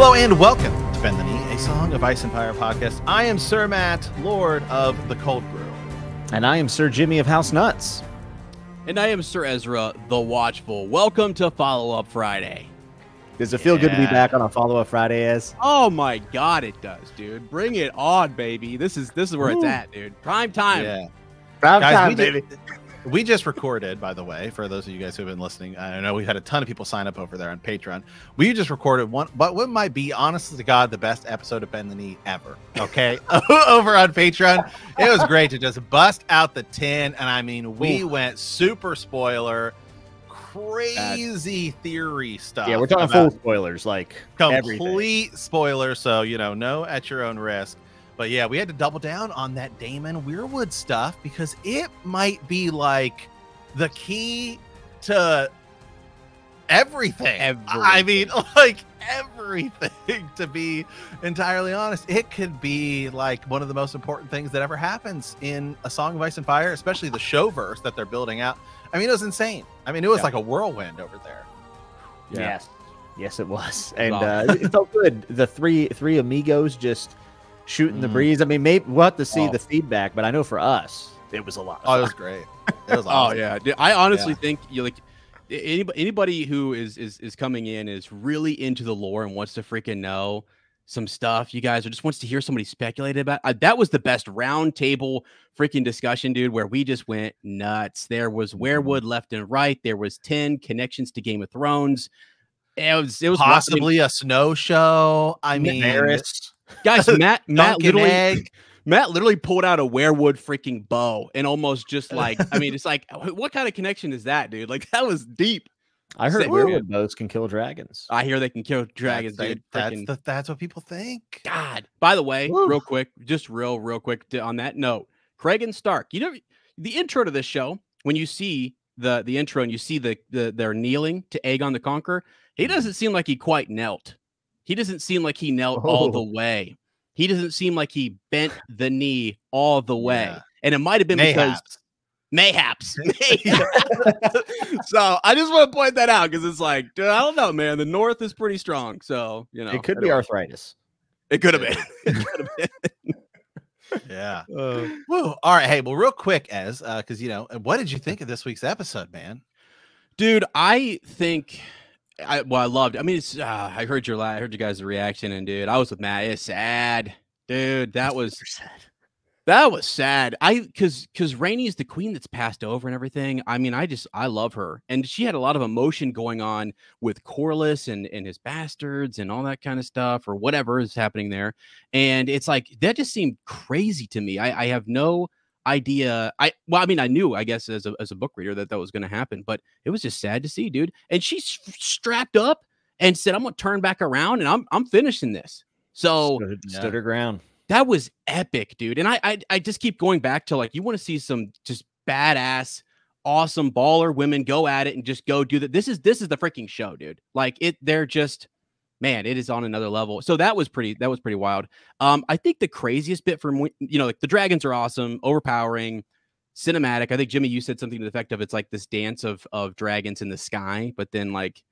Hello and welcome to Bend the Knee, a Song of Ice and Fire podcast. I am Sir Matt, Lord of the Cold Brew. And I am Sir Jimmy of House Nuts. And I am Ser Ezra, the Watchful. Welcome to Follow-Up Friday. Does it feel good to be back on a Follow-Up Friday, Ez? Oh my God, it does, dude. Bring it on, baby. This is where it's at, dude. Prime time. Yeah. Prime Guys, time, baby. We just recorded, by the way, for those of you guys who have been listening. I know we had a ton of people sign up over there on Patreon. We just recorded what might be, honestly to God, the best episode of Bend the Knee ever. Okay, over on Patreon, it was great to just bust out the tin, and I mean, we went super spoiler, crazy theory stuff. Yeah, we're talking full spoilers, like complete spoilers. So know at your own risk. But yeah, we had to double down on that Damon Weirwood stuff because it might be like the key to everything. I mean, like everything, to be entirely honest. It could be like one of the most important things that ever happens in A Song of Ice and Fire, especially the showverse that they're building out. I mean, it was insane. I mean, it was like a whirlwind over there. Yeah. Yes, it was. And it felt good. The three amigos just shooting the breeze. I mean, maybe we'll have to see the feedback, but I know for us, it was a lot of fun. It was great. It was awesome. Oh yeah, I honestly think anybody who is coming in is really into the lore and wants to freaking know some stuff. You guys, or just wants to hear somebody speculate about. That was the best round table freaking discussion, dude, where we just went nuts. There was Weirwood left and right. There was 10 connections to Game of Thrones. It was possibly a snow show. I mean, guys, Matt literally pulled out a Weirwood freaking bow and almost just like, I mean, it's like, what kind of connection is that, dude? Like, that was deep. I heard Weirwood bows can kill dragons. I hear they can kill dragons, dude. That's what people think. God. By the way, real quick, just real quick on that note, Craig and Stark, the intro to this show, when you see the intro and you see they're kneeling to Aegon the Conqueror, he doesn't seem like he quite knelt. He doesn't seem like he knelt all the way. He doesn't seem like he bent the knee all the way. Yeah. And it might have been because mayhaps. So I just want to point that out because it's like, dude, I don't know, man. The North is pretty strong. So, it could be arthritis. It could have been. It could have been. Yeah. Woo. All right. Hey, well, real quick, Ez, because what did you think of this week's episode, man? Dude, I think I loved it. I mean, it's I heard you guys' reaction, and dude, I was with Matt. It's sad, dude. That was sad. That was sad. Because Rhaenys the queen that's passed over and everything. I mean, I love her, and she had a lot of emotion going on with Corlys and his bastards and all that kind of stuff, or whatever is happening there. And it's like that just seemed crazy to me. I have no idea. I knew, I guess, as a book reader that was going to happen, but it was just sad to see, dude. And she strapped up and said, "I'm going to turn back around and I'm finishing this." So stood her ground. That was epic, dude. And I just keep going back to, like, you want to see some just badass, awesome baller women go at it and just go do that. This is the freaking show, dude. Like, they're just, man, it is on another level. So that was pretty wild. I think the craziest bit from, like, the dragons are awesome, overpowering, cinematic. I think, Jimmy, you said something to the effect of it's like this dance of dragons in the sky, but then, like,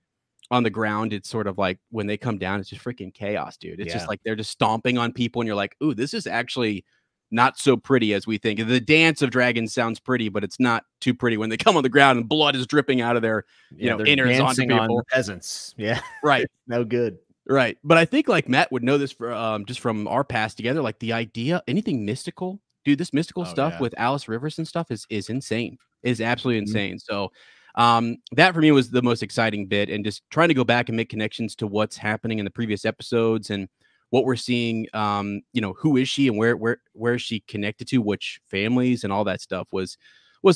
on the ground, it's sort of like when they come down, it's just freaking chaos, dude. It's just like they're just stomping on people, and you're like, ooh, this is actually not so pretty as we think. The dance of dragons sounds pretty, but it's not too pretty when they come on the ground and blood is dripping out of their innards onto people. On peasants. Yeah. Right. No good. Right. But I think, like, Matt would know this just from our past together, like the idea, anything mystical, dude, this mystical stuff with Alice Rivers and stuff is insane. Is absolutely insane. So that for me was the most exciting bit, and just trying to go back and make connections to what's happening in the previous episodes and what we're seeing. Who is she and where is she connected to, which families, and all that stuff was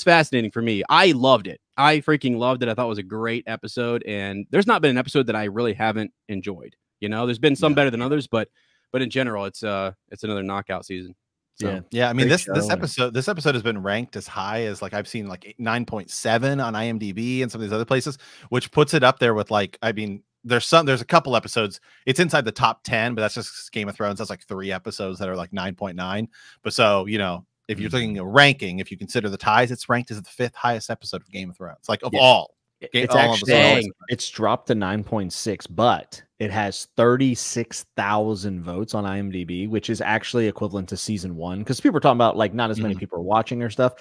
fascinating for me. I loved it. I freaking loved it. I thought it was a great episode, and there's not been an episode that I really haven't enjoyed. There's been some better than others, but in general, it's another knockout season. So, yeah. I mean, this episode has been ranked as high as, like, I've seen like 9.7 on IMDb and some of these other places, which puts it up there with, like, I mean, there's a couple episodes. It's inside the top 10, but that's just Game of Thrones. That's like 3 episodes that are like 9.9. But so, if you're looking at ranking, if you consider the ties, it's ranked as the 5th highest episode of Game of Thrones, like of all. It's actually it's dropped to 9.6, but it has 36,000 votes on IMDb, which is actually equivalent to season 1. Because people are talking about like not as many people are watching or stuff,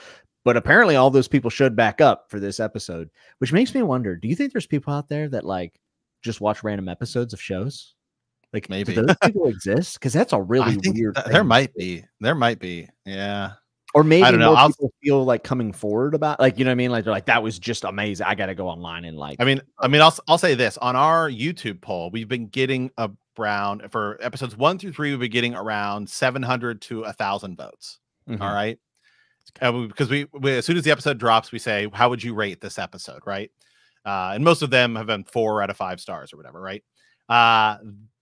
but apparently all those people showed back up for this episode, which makes me wonder: do you think there's people out there that like just watch random episodes of shows? Like, maybe do those people exist? Because that's a really weird thing. There might be, yeah. Or maybe I don't know. People feel like coming forward about, like, you know what I mean? Like, they're like, that was just amazing. I got to go online and like. I mean, I'll say this on our YouTube poll, we've been getting around for episodes 1 through 3, we've been getting around 700 to 1,000 votes. All right, because we as soon as the episode drops, we say, how would you rate this episode, right? And most of them have been 4 out of 5 stars or whatever, right?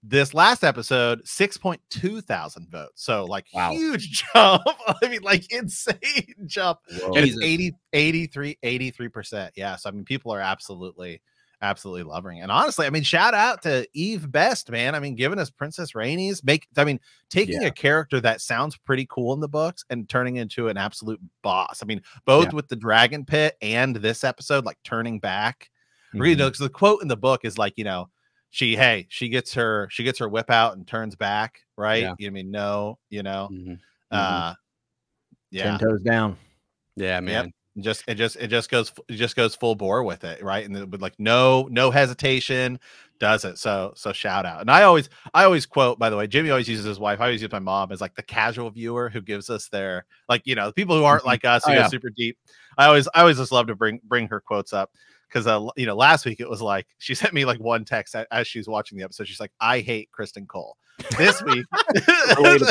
This last episode, 6.2 thousand votes. So like huge jump. I mean, like insane jump. Whoa. And it's 83%. Yeah. So I mean, people are absolutely loving it. And honestly, I mean, shout out to Eve Best, man. I mean, giving us Princess Rhaenys, taking a character that sounds pretty cool in the books and turning into an absolute boss. I mean, both with the Dragon Pit and this episode, like turning back. Really, because the quote in the book is like, you know, she gets her whip out and turns back, right? I mean, no, you know, 10 toes down. Yeah, man. Yep. It just goes full bore with it, right? And with like no hesitation, does it. So shout out. And I always quote, by the way, Jimmy always uses his wife. I always use my mom as like the casual viewer who gives us their, like, you know, the people who aren't like us, who go super deep. I always just love to bring her quotes up. Because you know, last week it was like she sent me like one text as she's watching the episode. She's like, "I hate Kristen Cole." This week, good.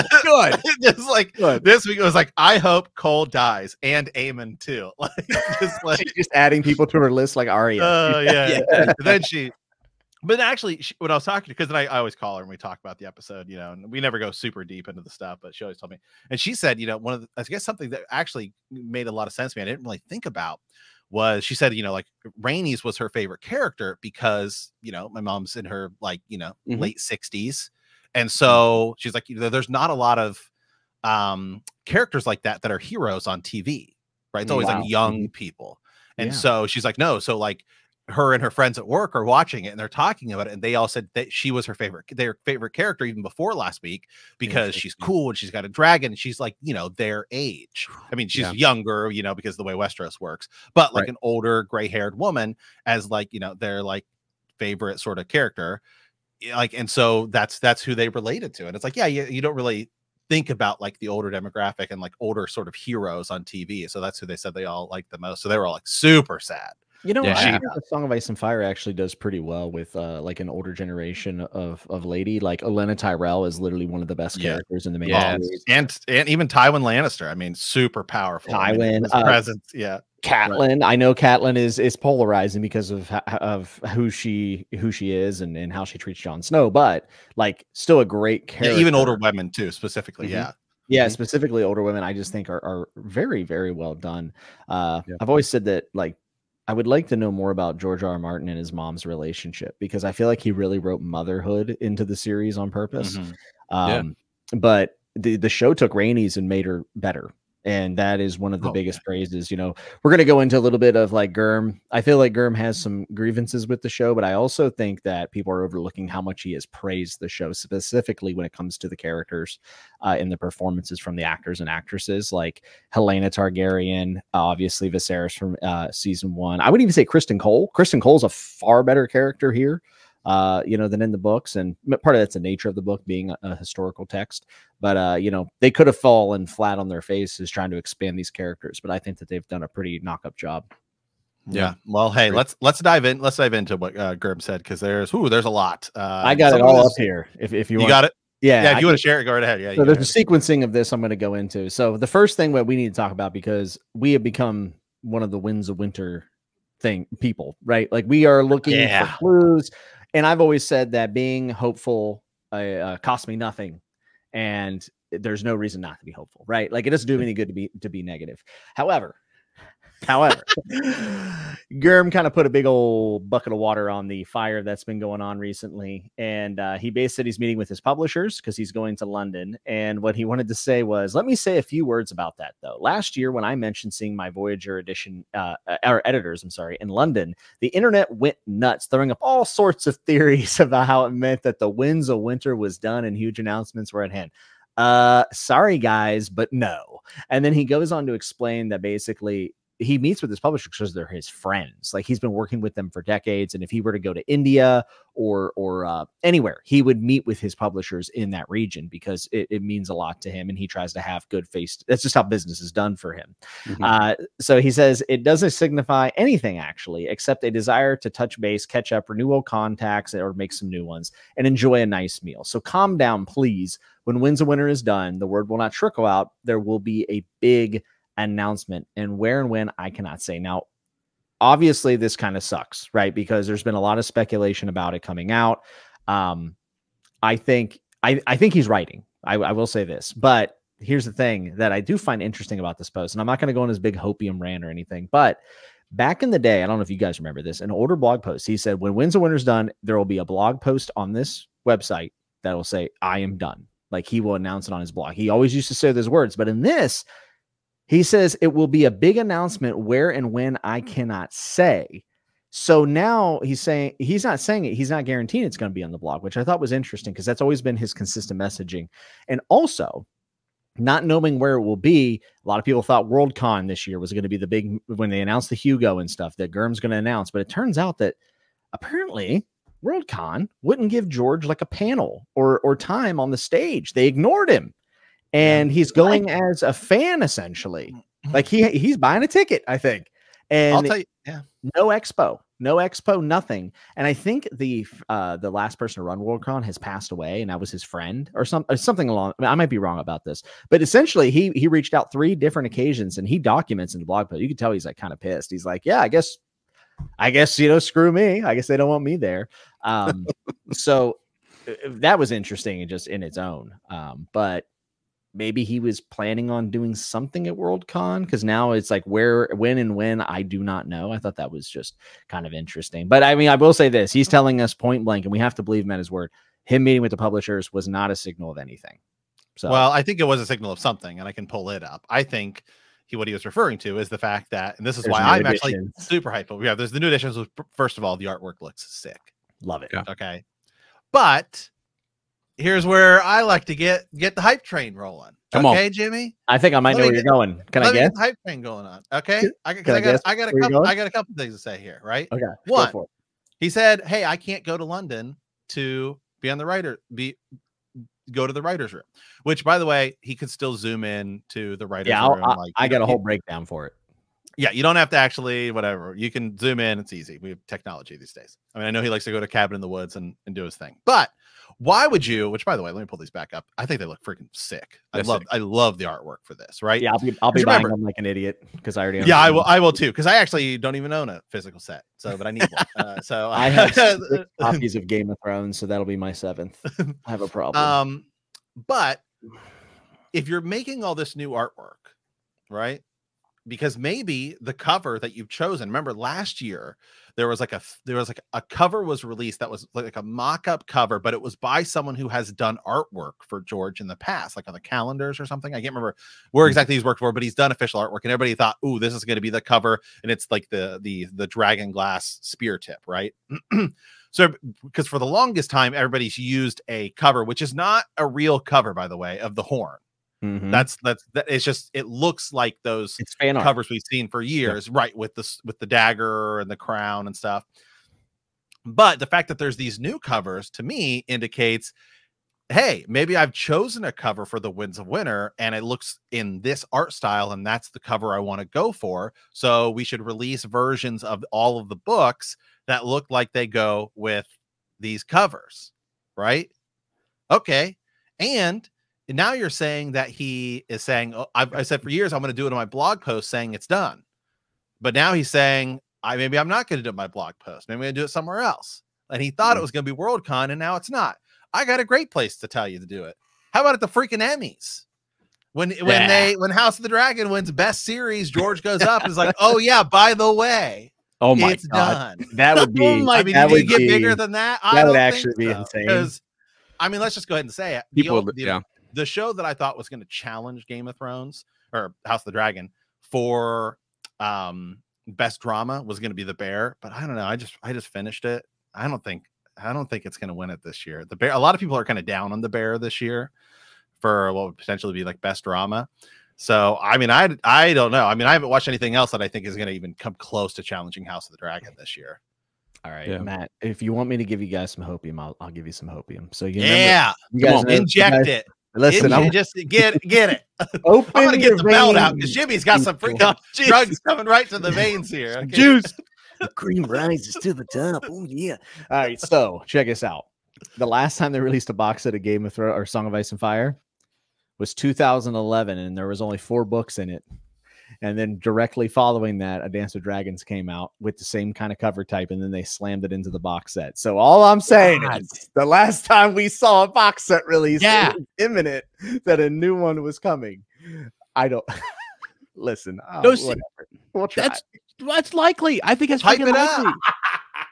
Just like this week, it was like, "I hope Cole dies and Aemon too." Like just adding people to her list, like Arya. Yeah. Then but actually, when I was talking to, because then I always call her and we talk about the episode, you know, and we never go super deep into the stuff, but she always told me, and she said, you know, I guess something that actually made a lot of sense to me, I didn't really think about. Was she said, you know, like Rhaenys was her favorite character because, you know, my mom's in her like, you know, late 60s. And so she's like, you know, there's not a lot of characters like that are heroes on TV, right? It's always like young people. And so she's like, no. So like her and her friends at work are watching it and they're talking about it. And they all said that she was their favorite character even before last week because she's cool and she's got a dragon. And she's like, you know, their age. I mean, she's younger, you know, because of the way Westeros works, but like an older gray haired woman as like, you know, their like favorite sort of character. Like, and so that's who they related to. And it's like, yeah, you don't really think about like the older demographic and like older sort of heroes on TV. So that's who they said they all liked the most. So they were all like super sad. You know, I think the Song of Ice and Fire actually does pretty well with like an older generation of lady. Like Olenna Tyrell is literally one of the best characters in the main series. And even Tywin Lannister. I mean, super powerful. Tywin, presence, Catelyn. I know Catelyn is polarizing because of who she is and how she treats Jon Snow, but like still a great character. Yeah, even older women too, specifically. Yeah, specifically older women. I just think are very, very well done. I've always said that like. I would like to know more about George R. R. Martin and his mom's relationship because I feel like he really wrote motherhood into the series on purpose. But the show took Rhaenys and made her better. And that is one of the biggest praises. You know, we're going to go into a little bit of like Gurm. I feel like Gurm has some grievances with the show, but I also think that people are overlooking how much he has praised the show, specifically when it comes to the characters and the performances from the actors and actresses, like Helena Targaryen, obviously Viserys from season 1. I would even say Kristen Cole. Kristen Cole's a far better character here. You know, than in the books. And part of that's the nature of the book being a historical text. But, you know, they could have fallen flat on their faces trying to expand these characters. But I think that they've done a pretty knock-up job. Yeah. Well, hey, let's dive in. Let's dive into what Gerb said, because there's a lot. I got it all up here. If you want. Got it. Yeah. If you want to share it, go right ahead. Yeah. So there's a sequencing of this I'm going to go into. So the first thing that we need to talk about, because we have become one of the Winds of Winter people, right? Like we are looking for clues. And I've always said that being hopeful costs me nothing, and there's no reason not to be hopeful, right? Like it doesn't do any good to be negative. However, However, Gurm kind of put a big old bucket of water on the fire that's been going on recently. And he basically said he's meeting with his publishers because he's going to London. And what he wanted to say was, let me say a few words about that, though. Last year, when I mentioned seeing my Voyager edition, or editors, I'm sorry, in London, the internet went nuts, throwing up all sorts of theories about how it meant that the Winds of Winter was done and huge announcements were at hand. Sorry, guys, but no. And then he goes on to explain that basically he meets with his publishers because they're his friends. Like, he's been working with them for decades. And if he were to go to India or anywhere, he would meet with his publishers in that region because it means a lot to him. And he tries to have good face. That's just how business is done for him. So he says it doesn't signify anything actually, except a desire to touch base, catch up, renew old contacts, or make some new ones and enjoy a nice meal. So calm down, please. When Winds of Winter is done, the word will not trickle out. There will be a big announcement, and where and when I cannot say. Now, obviously, this kind of sucks, right? Because there's been a lot of speculation about it coming out. I think he's writing. I will say this, but here's the thing that I do find interesting about this post, and I'm not going to go on his big hopium rant or anything, but back in the day, I don't know if you guys remember this, an older blog post, he said, when Winds of Winter's done, there will be a blog post on this website that will say, I am done. Like, he will announce it on his blog. He always used to say those words, but in this, he says it will be a big announcement where and when I cannot say. So now he's saying he's not saying it. He's not guaranteeing it's going to be on the blog, which I thought was interesting because that's always been his consistent messaging. And also, not knowing where it will be, a lot of people thought Worldcon this year was going to be the big, when they announced the Hugo and stuff that Gurm's going to announce. But it turns out that apparently Worldcon wouldn't give George like a panel or time on the stage. They ignored him. And he's going as a fan, essentially. Like he's buying a ticket, I think. And I'll tell you, no expo, nothing. And I think the last person to run Worldcon has passed away, and that was his friend or something along. I might be wrong about this, but essentially he reached out 3 different occasions, and he documents in the blog post. You can tell he's like kind of pissed. He's like, yeah, I guess screw me. I guess they don't want me there. So that was interesting and just in its own. But maybe he was planning on doing something at Worldcon, because now it's like when I do not know. I thought that was just kind of interesting. But I mean, I will say this. He's telling us point blank, and we have to believe him at his word. Him meeting with the publishers was not a signal of anything. So, well, I think it was a signal of something, and I can pull it up. I think what he was referring to is the fact that, and this is why I'm actually super hyped. But yeah, there's the new editions. First of all, the artwork looks sick. Love it. Yeah. Okay. But here's where I like to get the hype train rolling. Come okay, on. Jimmy. I think I might know where you're going. Can I guess? Get the hype train going on. Okay. I got a couple things to say here, right? Okay. One, he said, hey, I can't go to London to be on the go to the writer's room, which, by the way, he could still zoom in to the writer's room. I got a whole breakdown for it. Yeah, you don't have to actually, whatever. You can zoom in. It's easy. We have technology these days. I mean, I know he likes to go to cabin in the woods and do his thing. But why would you, which, by the way, let me pull these back up. I think they look freaking sick. I love the artwork for this, right? Yeah, I'll be buying them like an idiot because I already own them. I will too, because I actually don't even own a physical set. But I need one. So I have 6 copies of Game of Thrones, so that'll be my 7th. I have a problem. But if you're making all this new artwork, right? Because maybe the cover that you've chosen, remember last year there was like a cover was released that was like a mock-up cover, but it was by someone who has done artwork for George in the past, like on the calendars or something. I can't remember where exactly he's worked for, but he's done official artwork, and everybody thought, "Ooh, this is going to be the cover," and it's like the dragon glass spear tip, right? So, because for the longest time, everybody's used a cover, which is not a real cover, by the way, of the horn. Mm-hmm. It's just, it looks like those fan covers we've seen for years, right? With the dagger and the crown and stuff. But the fact that there's these new covers, to me, indicates, hey, maybe I've chosen a cover for the Winds of Winter and it looks in this art style, and that's the cover I want to go for. So we should release versions of all of the books that look like they go with these covers, right? Okay. And now you're saying that he is saying, oh, I said for years, I'm going to do it on my blog post saying it's done. But now he's saying, maybe I'm not going to do it on my blog post. Maybe I'm going to do it somewhere else. And he thought it was going to be Worldcon, and now it's not. I got a great place to tell you to do it. How about at the freaking Emmys? When House of the Dragon wins best series, George goes up and is like, "Oh yeah, by the way, oh my it's God. done." That would be. I mean, you get bigger than that. That would actually be insane. Because I mean, let's just go ahead and say it. The show that I thought was going to challenge Game of Thrones or House of the Dragon for best drama was going to be The Bear, but I don't know. I just finished it. I don't think it's going to win it this year. The Bear. A lot of people are kind of down on The Bear this year for what would potentially be like best drama. So, I mean, I don't know. I mean, I haven't watched anything else that I think is going to even come close to challenging House of the Dragon this year. All right, Matt, if you want me to give you guys some hopium, I'll give you some hopium. So you guys inject it. Listen, I'm just get it. I'm gonna get the belt out because Jimmy's got some freaking drugs coming right to the veins here. Okay. Juice. The cream rises to the top. Oh yeah. All right, so check us out. The last time they released a box set of Game of Thrones or Song of Ice and Fire was 2011, and there was only 4 books in it. And then directly following that, A Dance with Dragons came out with the same kind of cover type, and then they slammed it into the box set. So all I'm saying is the last time we saw a box set release, it was imminent that a new one was coming. I don't listen. Whatever. We'll try. That's likely. I think it's freaking likely.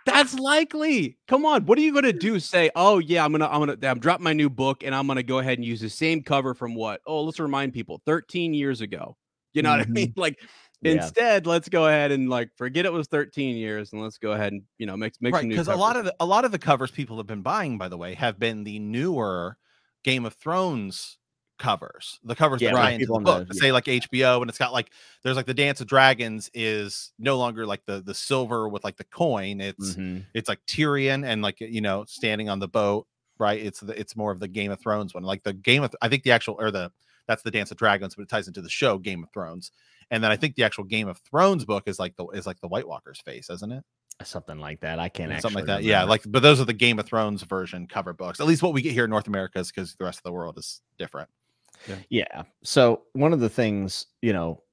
That's likely. Come on. What are you gonna do? Say, oh yeah, I'm dropping my new book and I'm gonna go ahead and use the same cover from what? Oh, let's remind people, 13 years ago. You know what I mean? Like instead, let's go ahead and like forget it was 13 years and let's go ahead and make some new because a lot of the covers people have been buying, by the way, have been the newer Game of Thrones covers, the covers that tie into the book, say like HBO, and it's got like there's like the Dance of Dragons is no longer like the silver with like the coin. It's like Tyrion and like standing on the boat, right? It's more of the Game of Thrones one, like the Game of I think the actual that's the Dance of Dragons, but it ties into the show Game of Thrones. And then I think the actual Game of Thrones book is like the White Walker's face, isn't it? Something like that. I can't something like that. Remember. Yeah, but those are the Game of Thrones version cover books. At least what we get here in North America is because the rest of the world is different. Yeah. So one of the things,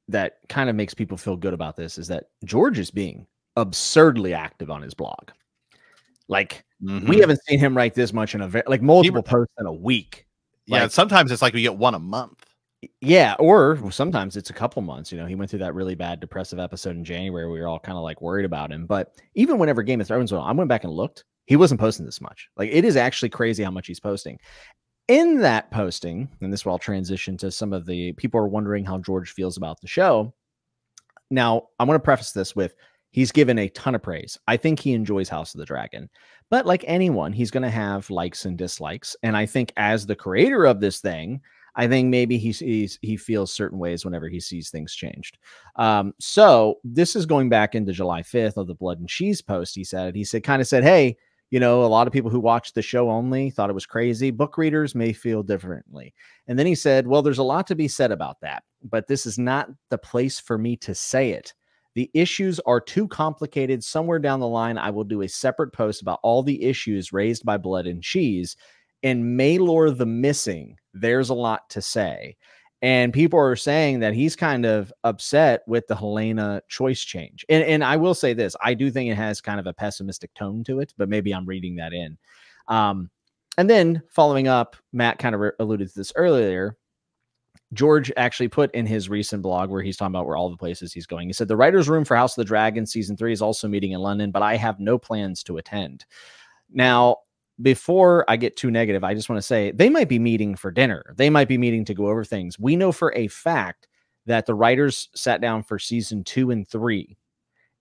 that kind of makes people feel good about this is that George is being absurdly active on his blog. Like we haven't seen him write this much in multiple posts in a week. Yeah, sometimes it's like we get one a month. Yeah, or sometimes it's a couple months. He went through that really bad depressive episode in January. We were all kind of like worried about him. But even whenever Game of Thrones went on, I went back and looked. He wasn't posting this much. Like it is actually crazy how much he's posting. In that posting, and this will all transition to some of the people are wondering how George feels about the show. Now, I want to preface this with he's given a ton of praise. I think he enjoys House of the Dragon. But like anyone, he's going to have likes and dislikes. And I think as the creator of this thing, I think maybe he feels certain ways whenever he sees things changed. So this is going back into July 5th of the Blood and Cheese post. He said, hey, a lot of people who watched the show only thought it was crazy. Book readers may feel differently. And then he said, well, there's a lot to be said about that, but this is not the place for me to say it. The issues are too complicated. Somewhere down the line, I will do a separate post about all the issues raised by Blood and Cheese. And Maelor the Missing, there's a lot to say. And people are saying that he's kind of upset with the Helena choice change. And I will say this, I do think it has kind of a pessimistic tone to it, but maybe I'm reading that in. And then following up, Matt kind of alluded to this earlier. George actually put in his recent blog where he's talking about where all the places he's going. He said, the writer's room for House of the Dragon season 3 is also meeting in London, but I have no plans to attend. Now, before I get too negative, I just want to say they might be meeting for dinner. They might be meeting to go over things. We know for a fact that the writers sat down for season 2 and 3,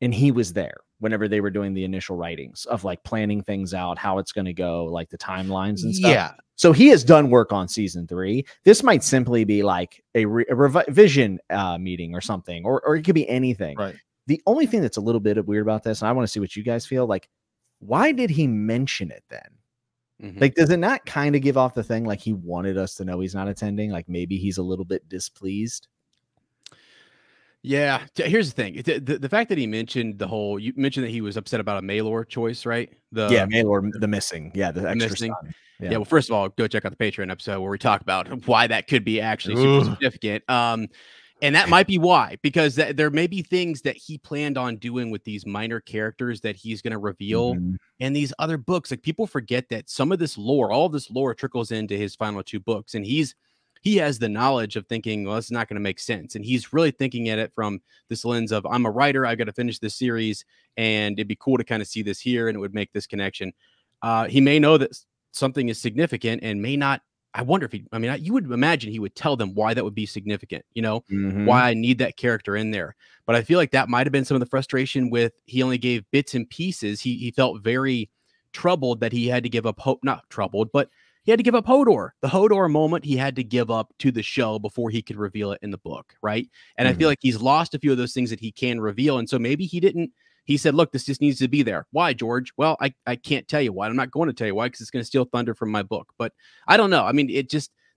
and he was there whenever they were doing the initial writings of like planning things out, how it's going to go, like the timelines and stuff. Yeah. So he has done work on season 3. This might simply be like a revision meeting or something, or it could be anything. Right. The only thing that's a little bit weird about this, and I want to see what you guys feel like, why did he mention it then? Like, does it not kind of give off the thing like he wanted us to know he's not attending? Like maybe he's a little bit displeased. Yeah. Here's the thing. The fact that he mentioned you mentioned that he was upset about a Maelor choice, right? Maelor, the missing. Yeah. The extra missing. son. Yeah. Well, first of all, go check out the Patreon episode where we talk about why that could be actually super significant. And that might be why, because there may be things that he planned on doing with these minor characters that he's going to reveal in these other books. Like people forget that some of this lore, all of this lore trickles into his final 2 books. And he's he has the knowledge of thinking, well, it's not going to make sense. And he's really thinking at it from this lens of, I'm a writer, I got to finish this series, and it'd be cool to kind of see this here, and it would make this connection. He may know that something is significant and may not. I wonder if you would imagine he would tell them why that would be significant, why I need that character in there. But I feel like that might have been some of the frustration with, he only gave bits and pieces. He felt very troubled that he had to give up hope, not troubled, but he had to give up Hodor. The Hodor moment he had to give up to the show before he could reveal it in the book, right? And I feel like he's lost a few of those things that he can reveal. And so maybe he said, look, this just needs to be there. Why, George? Well, I can't tell you why. I'm not going to tell you why, because it's going to steal thunder from my book. But I don't know. I mean,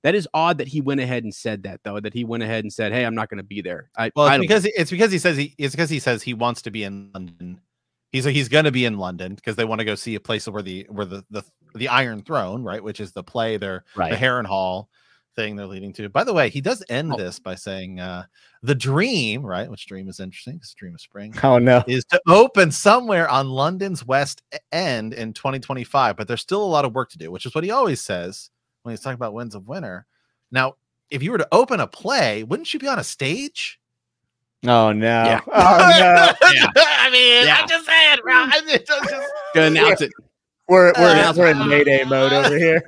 that is odd that he went ahead and said that, though, that he went ahead and said, hey, I'm not going to be there. It's because he says he wants to be in London. He's going to be in London because they want to go see a place where the Iron Throne, right, which is the play, the Harrenhal thing they're leading to. By the way, he does end this by saying the dream, right, which dream is interesting because Dream of Spring is to open somewhere on London's West End in 2025, but there's still a lot of work to do, which is what he always says when he's talking about Winds of Winter. Now, if you were to open a play, wouldn't you be on a stage? Oh no! Yeah. Oh no! I mean, I'm just saying, bro. Gonna announce it. We're in Mayday mode over here.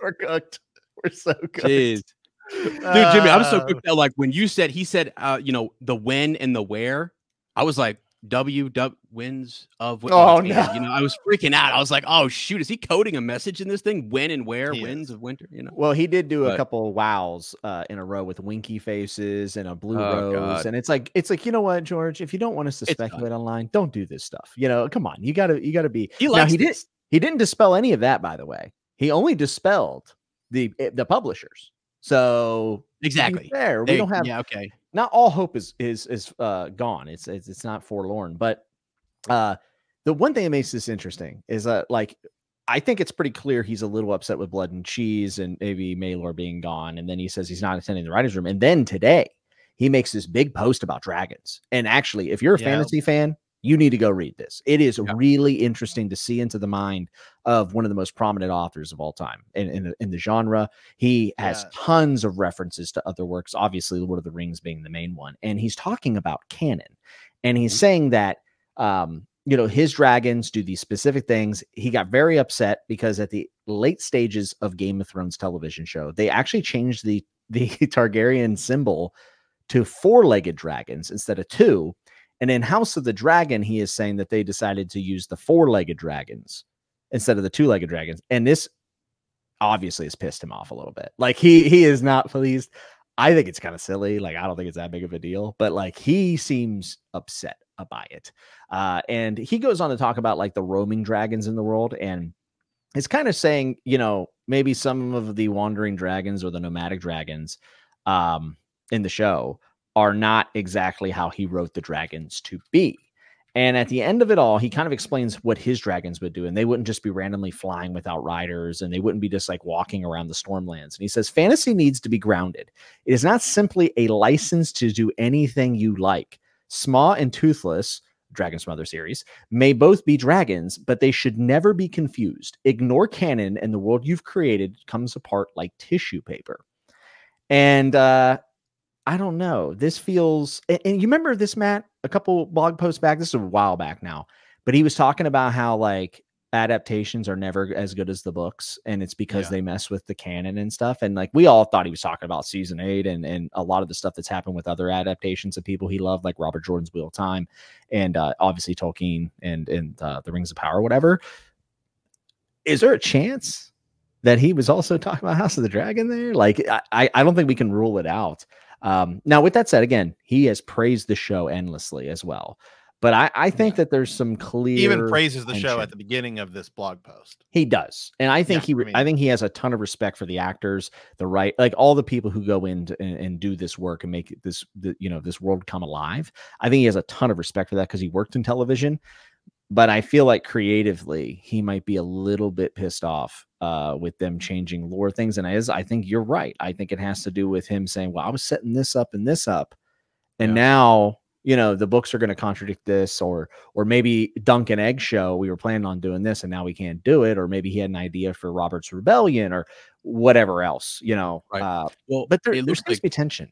We're cooked. We're so cooked. Jeez. Dude, Jimmy, I'm so cooked that, like, when he said the when and the where, I was like, winds of winter. Oh no! I was freaking out. I was like, oh shoot, is he coding a message in this thing? When and where? Winds of winter. Well, he did do a couple of wows in a row with winky faces and a blue rose, God. And it's like, you know what, George? If you don't want us to speculate online, don't do this stuff. Come on, you gotta be. He didn't dispel any of that, by the way. He only dispelled the publishers. So exactly, fair. We don't have. Yeah, okay. Not all hope is gone. It's not forlorn, but the one thing that makes this interesting is I think it's pretty clear he's a little upset with Blood and Cheese and maybe Maelor being gone, and then he says he's not attending the writers' room, and then today he makes this big post about dragons. And actually, if you're a fantasy fan, you need to go read this. It is really interesting to see into the mind of one of the most prominent authors of all time in the genre. He has tons of references to other works, obviously Lord of the Rings being the main one. And he's talking about canon. And he's saying that, his dragons do these specific things. He got very upset because at the late stages of Game of Thrones television show, they actually changed the Targaryen symbol to 4-legged dragons instead of 2. And in House of the Dragon, he is saying that they decided to use the 4-legged dragons instead of the 2-legged dragons. And this obviously has pissed him off a little bit. Like he is not pleased. I think it's kind of silly. Like, I don't think it's that big of a deal, but like he seems upset by it. And he goes on to talk about like the roaming dragons in the world. And it's kind of saying, maybe some of the wandering dragons or the nomadic dragons in the show are not exactly how he wrote the dragons to be. And at the end of it all, he kind of explains what his dragons would do. And they wouldn't just be randomly flying without riders, and they wouldn't be just like walking around the Stormlands. And he says, fantasy needs to be grounded. It is not simply a license to do anything you like. Smaug and Toothless, Dragon's Mother series, may both be dragons, but they should never be confused. Ignore canon, and the world you've created comes apart like tissue paper. And, I don't know. This feels, and you remember this, Matt, a couple blog posts back. This is a while back now, but he was talking about how like adaptations are never as good as the books, and it's because they mess with the canon and stuff. And like we all thought he was talking about season 8 and a lot of the stuff that's happened with other adaptations of people he loved, like Robert Jordan's Wheel of Time, and obviously Tolkien and the Rings of Power, whatever. Is there a chance that he was also talking about House of the Dragon there? Like I don't think we can rule it out. Now, with that said, again, he has praised the show endlessly as well. But I think that there's some clear. He even praises the show at the beginning of this blog post. He does, and I think I think he has a ton of respect for the actors, like all the people who go in and do this work and make this this world come alive. I think he has a ton of respect for that because he worked in television. But I feel like creatively, he might be a little bit pissed off with them changing lore things. And I think you're right. I think it has to do with him saying, well, I was setting this up and now you know, the books are going to contradict this, or maybe Dunk and Egg show, we were planning on doing this and now we can't do it, or maybe he had an idea for Robert's Rebellion or whatever else, you know. Right. Well, but there looks seems to be tension.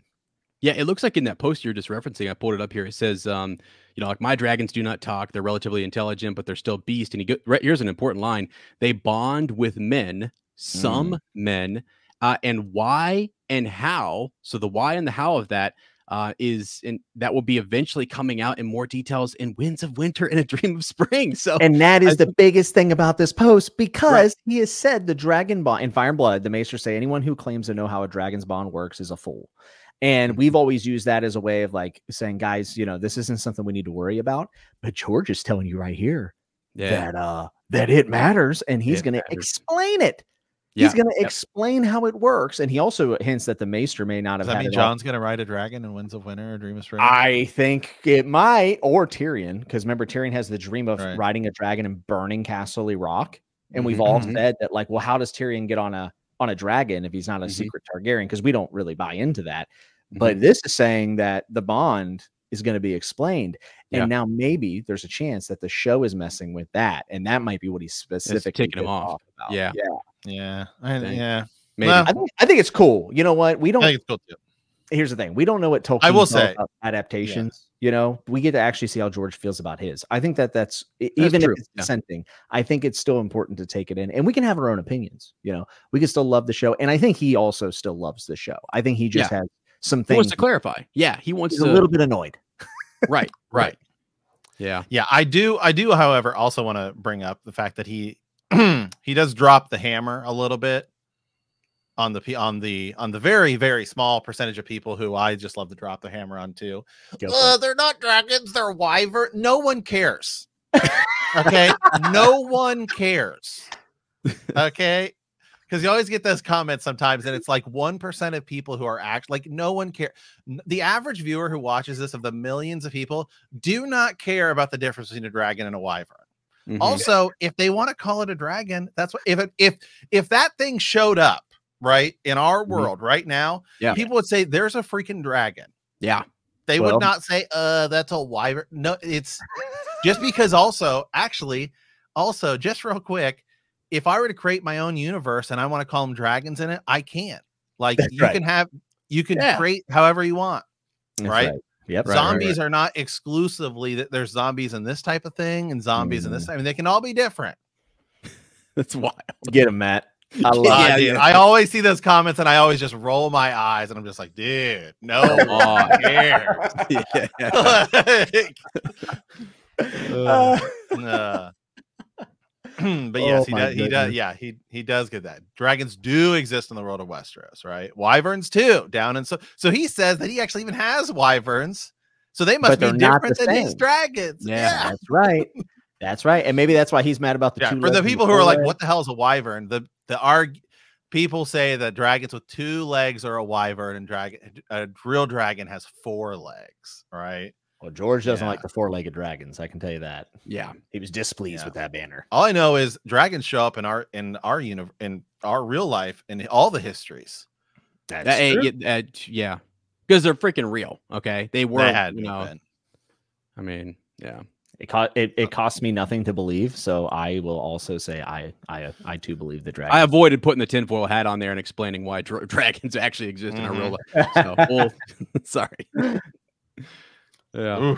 Yeah, it looks like in that post you're just referencing, I pulled it up here. It says, you know, like my dragons do not talk. They're relatively intelligent, but they're still beast. And right here's an important line: they bond with men, some men, and why and how. So the why and the how of that that will be eventually coming out in more details in Winds of Winter and A Dream of Spring. So, and that is the biggest thing about this post, because he has said the dragon bond in Fire and Blood. The Maester say anyone who claims to know how a dragon's bond works is a fool. And we've always used that as a way of like saying, guys, you know, this isn't something we need to worry about. But George is telling you right here that it matters, and he's going to explain it. Yeah. He's going to explain how it works, and he also hints that the Maester may not have. Does that mean John's going to ride a dragon in Winds of Winter or Dream of Spring? I think it might, or Tyrion, because remember Tyrion has the dream of riding a dragon and burning Casterly Rock, and we've all said that, like, well, how does Tyrion get on a dragon if he's not a secret Targaryen? Because we don't really buy into that. But this is saying that the bond is going to be explained. And now maybe there's a chance that the show is messing with that. And that might be what he's specifically taking him off about. Yeah. Maybe. I think it's cool. You know what? We don't. I think it's cool too. Here's the thing. We don't know what Tolkien I will say about adaptations. You know, we get to actually see how George feels about his. I think that's even if it's dissenting, I think it's still important to take it in, and we can have our own opinions. You know, we can still love the show. And I think he also still loves the show. I think he just has some things. He wants to clarify. Yeah. He's a little bit annoyed. Right. Yeah. I do, however, also want to bring up the fact that he he does drop the hammer a little bit on the very, very small percentage of people who I just love to drop the hammer on too. They're not dragons, they're wyvern. No one cares. Okay. No one cares. Okay. Because you always get those comments sometimes, and it's like 1% of people who are actually like, no one cares. The average viewer who watches this, of the millions of people, do not care about the difference between a dragon and a wyvern. Also, if they want to call it a dragon, that's what, if that thing showed up right in our world right now, people would say there's a freaking dragon. Yeah. They would not say, that's a wyvern. No, it's just because also, just real quick, if I were to create my own universe and I want to call them dragons in it, I can't. Like, you can create however you want. Right. Yep. Zombies are not exclusively that there's zombies in this type of thing and zombies in this. I mean, they can all be different. That's wild. Get them, Matt. I always see those comments and I always just roll my eyes and I'm just like, dude, no one cares. But yes, he does get that. Dragons do exist in the world of Westeros, right? Wyverns too, down, and so he says that he actually even has wyverns, so they must be different than his dragons. Yeah, that's right. That's right, and maybe that's why he's mad about the two. For the people who are like, "What the hell is a wyvern?" People say that dragons with 2 legs are a wyvern, and a real dragon has 4 legs, right? Well, George doesn't like the 4-legged dragons. I can tell you that. Yeah, he was displeased with that banner. All I know is dragons show up in our real life in all the histories. That's true. Yeah, because they're freaking real. Okay, they were. They had been. I mean, yeah. It cost me nothing to believe, so I will also say I too believe the dragon. I avoided putting the tinfoil hat on there and explaining why dragons actually exist in our real life. So, sorry. Yeah.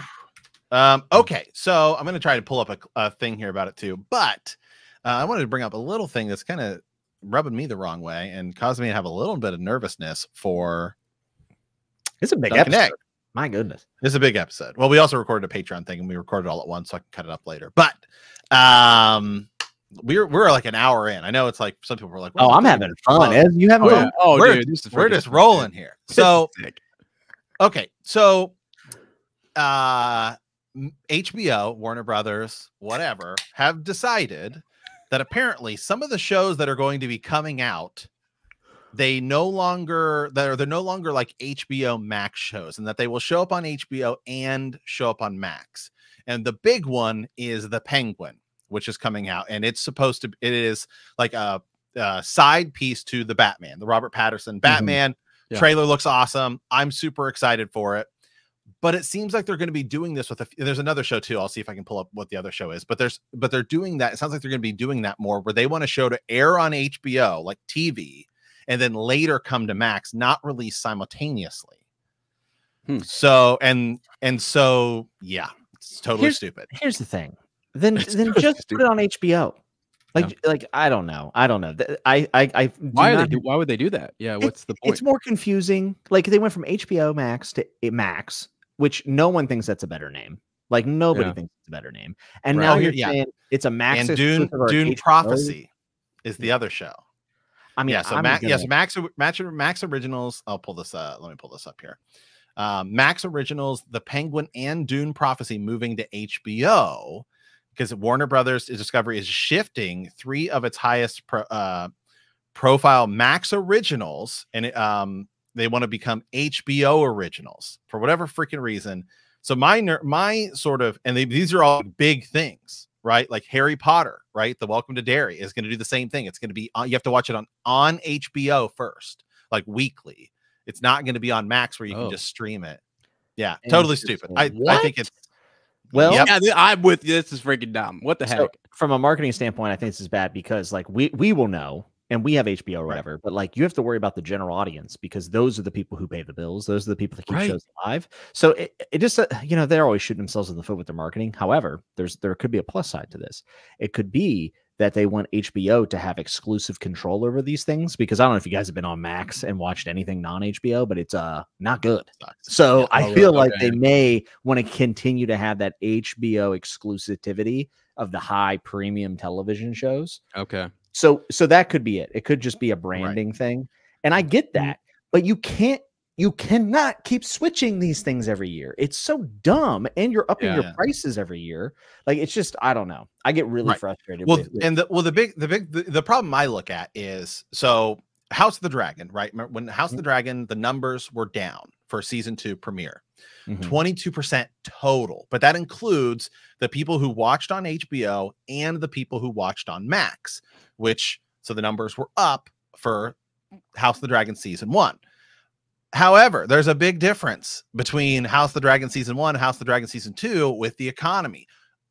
Okay, so I'm going to try to pull up a thing here about it too, but I wanted to bring up a little thing that's kind of rubbing me the wrong way and caused me to have a little bit of nervousness for. It's a big episode. My goodness, this is a big episode. Well, we also recorded a Patreon thing and we recorded it all at once, so I can cut it up later. But we're like an hour in. I know it's like some people were like, "Oh, I'm having fun." Ed, you having fun? We're just rolling here. So, okay, so. HBO, Warner Brothers, whatever, have decided that apparently some of the shows that are going to be coming out, they're no longer like HBO Max shows, and that they will show up on HBO and show up on Max. And the big one is The Penguin, which is coming out, and it is like a side piece to the Batman, the Robert Pattinson Batman. Trailer looks awesome. I'm super excited for it. But it seems like they're going to be doing this with there's another show too. I'll see if I can pull up what the other show is. But they're doing that. It sounds like they're going to be doing that more, where they want a show to air on HBO, like TV, and then later come to Max, not released simultaneously. So so yeah, it's totally stupid. Here's the thing. Then just put it on HBO. Like I don't know. Why would they do that? Yeah, what's the point? It's more confusing. Like they went from HBO Max to Max, which no one thinks that's a better name. Like nobody thinks it's a better name. And now you're saying it's a Max. And Dune Prophecy is the other show. I mean, Max Originals. I'll pull this. Let me pull this up here. Max Originals, The Penguin, and Dune Prophecy moving to HBO because Warner Brothers Discovery is shifting 3 of its highest profile Max Originals, and they want to become HBO Originals for whatever freaking reason. So my sort of, and these are all big things, right? Like Harry Potter, right? The Welcome to Derry is going to do the same thing. It's going to be you have to watch it on HBO first, like weekly. It's not going to be on Max where you can just stream it. Yeah, totally stupid. I think it's yeah, I'm with you. This is freaking dumb. What the heck? So, from a marketing standpoint, I think this is bad because like we will know, and we have HBO or whatever, but like you have to worry about the general audience because those are the people who pay the bills. Those are the people that keep shows alive. So it just they're always shooting themselves in the foot with their marketing. However, there could be a plus side to this. It could be that they want HBO to have exclusive control over these things, because I don't know if you guys have been on Max and watched anything non-HBO, but it's not good. So I feel like they may want to continue to have that HBO exclusivity of the high premium television shows. Okay. So that could be it. It could just be a branding thing. And I get that, but you cannot keep switching these things every year. It's so dumb, and you're upping your prices every year. Like it's just, I don't know. I get really frustrated. The problem I look at is, so House of the Dragon, right? When House of the Dragon, the numbers were down for season 2 premiere, 22% total, but that includes the people who watched on HBO and the people who watched on Max, so the numbers were up for House of the Dragon season 1. However, there's a big difference between House of the Dragon season 1 and House of the Dragon season 2 with the economy.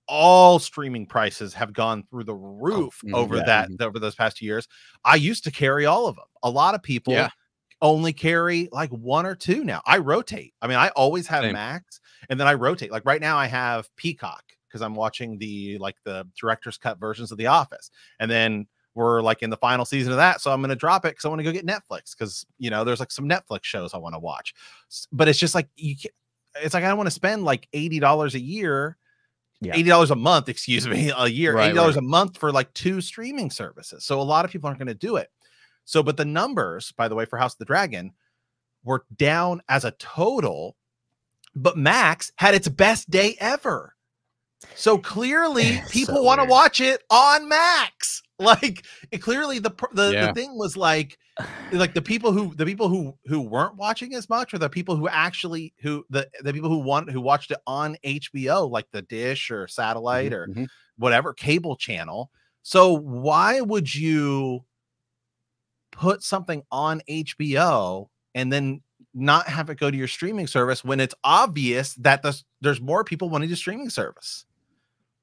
All streaming prices have gone through the roof over those past 2 years. I used to carry all of them. A lot of people only carry like 1 or 2 now. I rotate. I mean, I always have Max, and then I rotate. Like right now I have Peacock because I'm watching the director's cut versions of The Office. And then we're like in the final season of that, so I'm going to drop it because I want to go get Netflix because there's like some Netflix shows I want to watch. But it's just like it's like I don't want to spend like $80 a year, $80 a month, excuse me, a year, $80 a month for like 2 streaming services. So a lot of people aren't going to do it. So, but the numbers, by the way, for House of the Dragon were down as a total, but Max had its best day ever. So clearly people want to watch it on Max. Like clearly the thing was like the people who weren't watching as much, or the people who actually the people who watched it on HBO, like the Dish or satellite or whatever cable channel. So why would you put something on HBO and then not have it go to your streaming service when it's obvious that there's more people wanting a streaming service?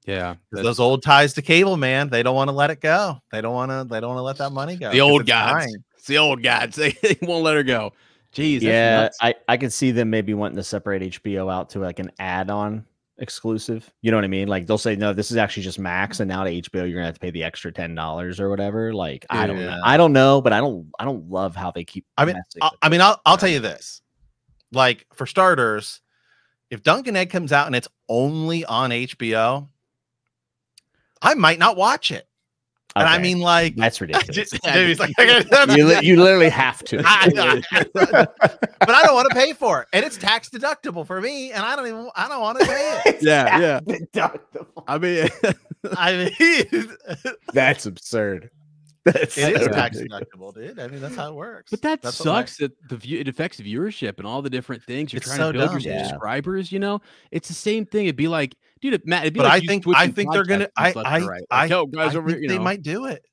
Yeah, those old ties to cable, man. They don't want to let it go. They don't want to let that money go. The old guys. It's the old guys. They won't let her go. Jeez. Yeah, I could see them maybe wanting to separate HBO out to like an add-on exclusive. You know what I mean? Like they'll say, no, this is actually just Max, and now to HBO you're gonna have to pay the extra $10 or whatever. Like I don't know, but I don't love how they keep. I'll tell you this. Like for starters, if Dunkin' Egg comes out and it's only on HBO, I might not watch it. And I mean, like, that's ridiculous. Jamie's like, you literally have to. But I don't want to pay for it, and it's tax deductible for me, and I don't want to pay it. Yeah. Deductible. I mean, that's absurd. It is tax deductible, dude. I mean, that's how it works. But that sucks that it affects viewership and all the different things you're trying to build your subscribers. It's the same thing. It'd be like, dude, Matt. It'd be like I think they're gonna. I think they might do it.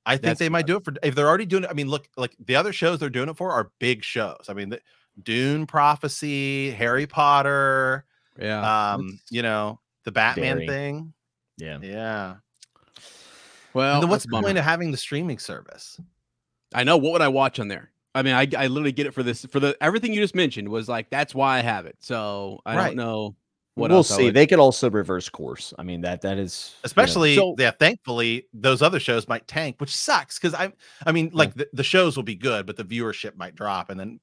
I think they might do it if they're already doing it. I mean, look, like the other shows they're doing it for are big shows. I mean, Dune prophecy, Harry Potter, you know, the Batman thing. Yeah. Well, and then what's the point of having the streaming service? I know. What would I watch on there? I mean, I literally get it for this, for the everything you just mentioned was like, that's why I have it. So I don't know what we'll else. See. They could also reverse course. I mean, that is especially, you know, thankfully those other shows might tank, which sucks. Cause I mean, like the shows will be good, but the viewership might drop. And then,